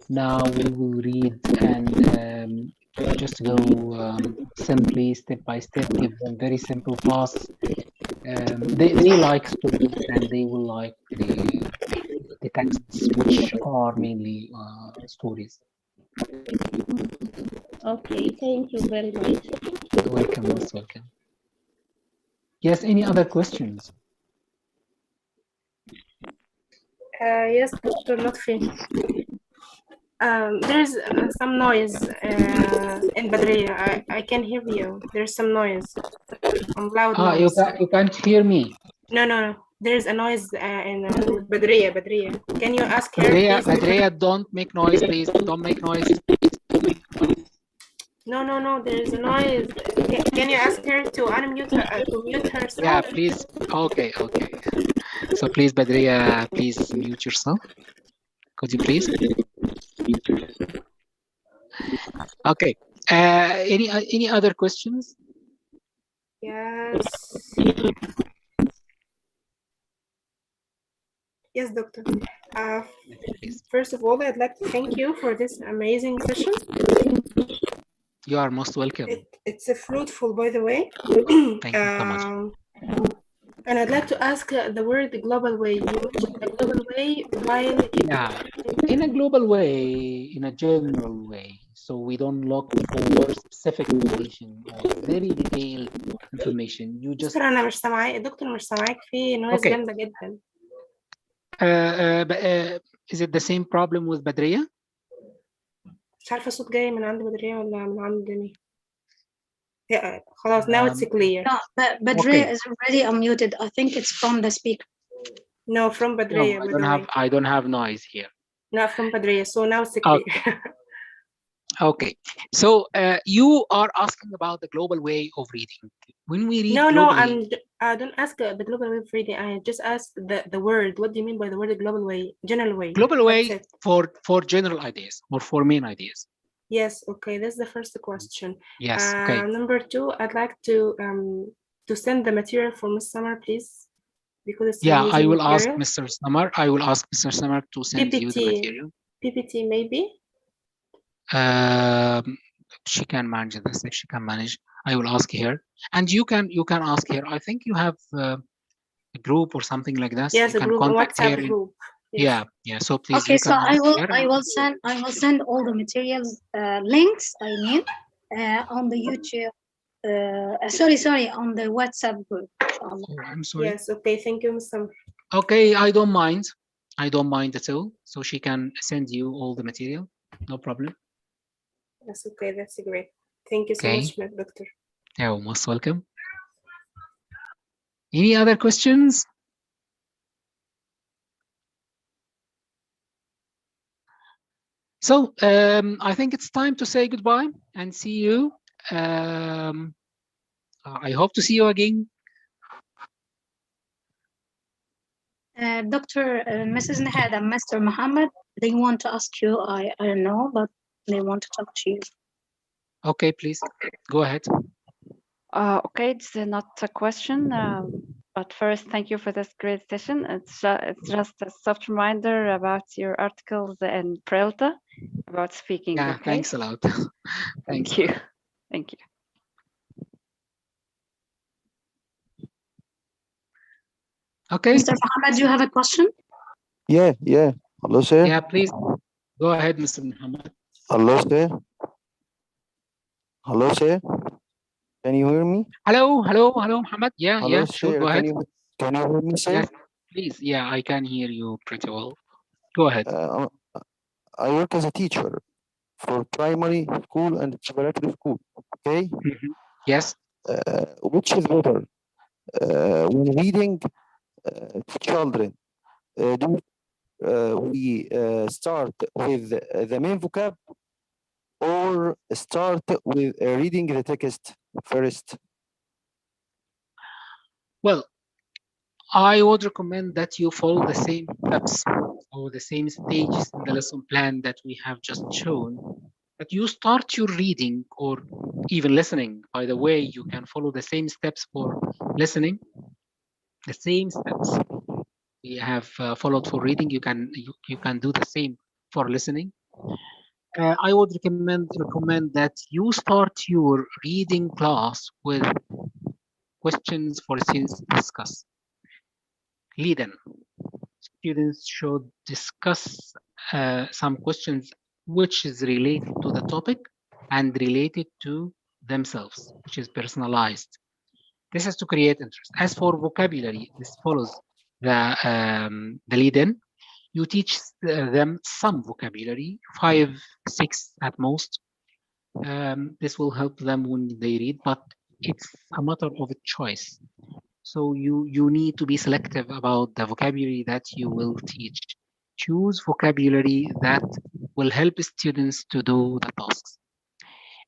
now we will read and just go simply, step by step. Give them very simple tasks. They like stories, and they will like the texts, which are mainly stories. Okay, thank you very much. Welcome, most welcome. Yes, any other questions? Yes, Dr. Lutfi. There's some noise in Badriya. I can hear you. There's some noise. Loud noise. You can't hear me. No. There's a noise in Badriya. Can you ask her, please? Badriya, don't make noise, please. Don't make noise. No. There's a noise. Can you ask her to unmute her, to mute herself? Yeah, please. Okay. So please, Badriya, please mute yourself. Could you please? Okay. Any other questions? Yes. Yes, Doctor. First of all, I'd like to thank you for this amazing session. You are most welcome. It's a fruitful, by the way. Thank you so much. And I'd like to ask the word global way. You mentioned the global way while... Yeah, in a global way, in a general way. So we don't look for specific information or very detailed information. You just... دكتور أنا مش سامعاك. دكتور مش سامعاك. في نويز جامدة جدا. Is it the same problem with Badriya? مش عارفة الصوت جاي من عند بدرية ولا من عند مين. خلاص, now it's clear. No, but Badriya is already unmuted. I think it's from the speaker. No, from Badriya. No, I don't have noise here. No, from Badriya. So now it's clear. Okay. So you are asking about the global way of reading. When we read No, globally, I don't ask the global way of reading. I just ask the word. What do you mean by the word global way? General way. Global way for general ideas or for main ideas. Yes. Okay. That's the first question. Yes. Okay. Number two, I'd like to send the material for Ms. Summer, please, because it's I will material. ask Mr. Summer. I will ask Mr. Summer to send PPT, you the material. PPT maybe. She can manage this. If she can manage, I will ask her, and you can ask her. I think you have a group or something like this. Yes, you a can group, contact WhatsApp her. group. Yes. Yeah. So please. Okay, so I will send all the materials links. I mean, on the YouTube. Sorry, on the WhatsApp group. I'm sorry. Yes. Okay. Thank you, Ms. Summer. Okay, I don't mind. I don't mind at all. So she can send you all the material. No problem. That's okay. That's great. Thank you so Okay. much, Doctor. You're most welcome. Any other questions? So I think it's time to say goodbye and see you. I hope to see you again. Dr. Mrs. Nahad and Mr. Muhammad, they want to ask you, I don't know, but they want to talk to you. Okay, please go ahead. Okay, it's not a question, but first, thank you for this great session. It's just a soft reminder about your articles in Prelta about speaking. Yeah, Okay. thanks a lot. Thank you. Thank you. Okay. Mr. Muhammad, you have a question? Yeah. Hello, sir. Yeah, please go ahead, Mr. Muhammad. Hello, sir. Hello, sir. Can you hear me? Hello, Muhammad. Yeah, Hello, sure. sir. Go ahead. Can you hear me, sir? Yes, please. Yeah, I can hear you pretty well. Go ahead. I work as a teacher for primary school and preparatory school. Okay. Yes. Which is better when reading to children? Do we start with the main vocab or start with reading the text first? Well, I would recommend that you follow the same steps or the same stages in the lesson plan that we have just shown. That you start your reading or even listening. By the way, you can follow the same steps for listening. The same steps we have followed for reading, you can do the same for listening. I would recommend that you start your reading class with questions for students to discuss. Lead-in. Students should discuss some questions which is related to the topic and related to themselves, which is personalized. This is to create interest. As for vocabulary, this follows the lead-in. You teach them some vocabulary, 5, 6 at most. This will help them when they read, but it's a matter of a choice. So you need to be selective about the vocabulary that you will teach. Choose vocabulary that will help students to do the tasks.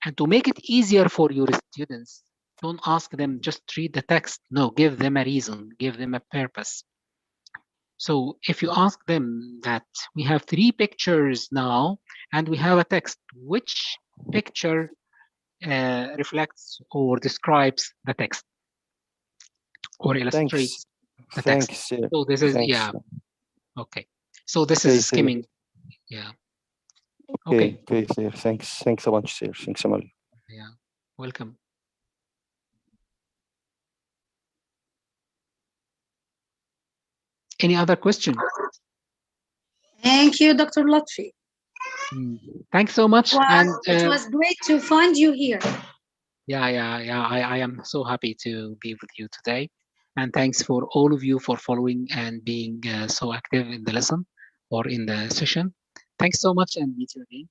And to make it easier for your students, don't ask them just read the text. No, give them a reason, give them a purpose. So if you ask them that we have 3 pictures now and we have a text, which picture reflects or describes the text or illustrates the text? Thanks, sir. So this is, Thanks. yeah. Okay. So this is skimming. Yeah. Okay, sir. Thanks so much, sir. Thanks so much. Yeah. Welcome. Any other question? Thank you, Dr. Lotfi. Thanks so much. It was great to find you here. Yeah. I am so happy to be with you today. And thanks for all of you for following and being so active in the lesson or in the session. Thanks so much and meet you again.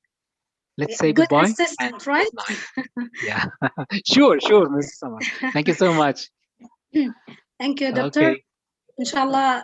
Let's say good goodbye. Assistant, right? Yeah, sure, Mrs. Samar. Thank you so much. Thank you, Doctor. Okay. Inshallah,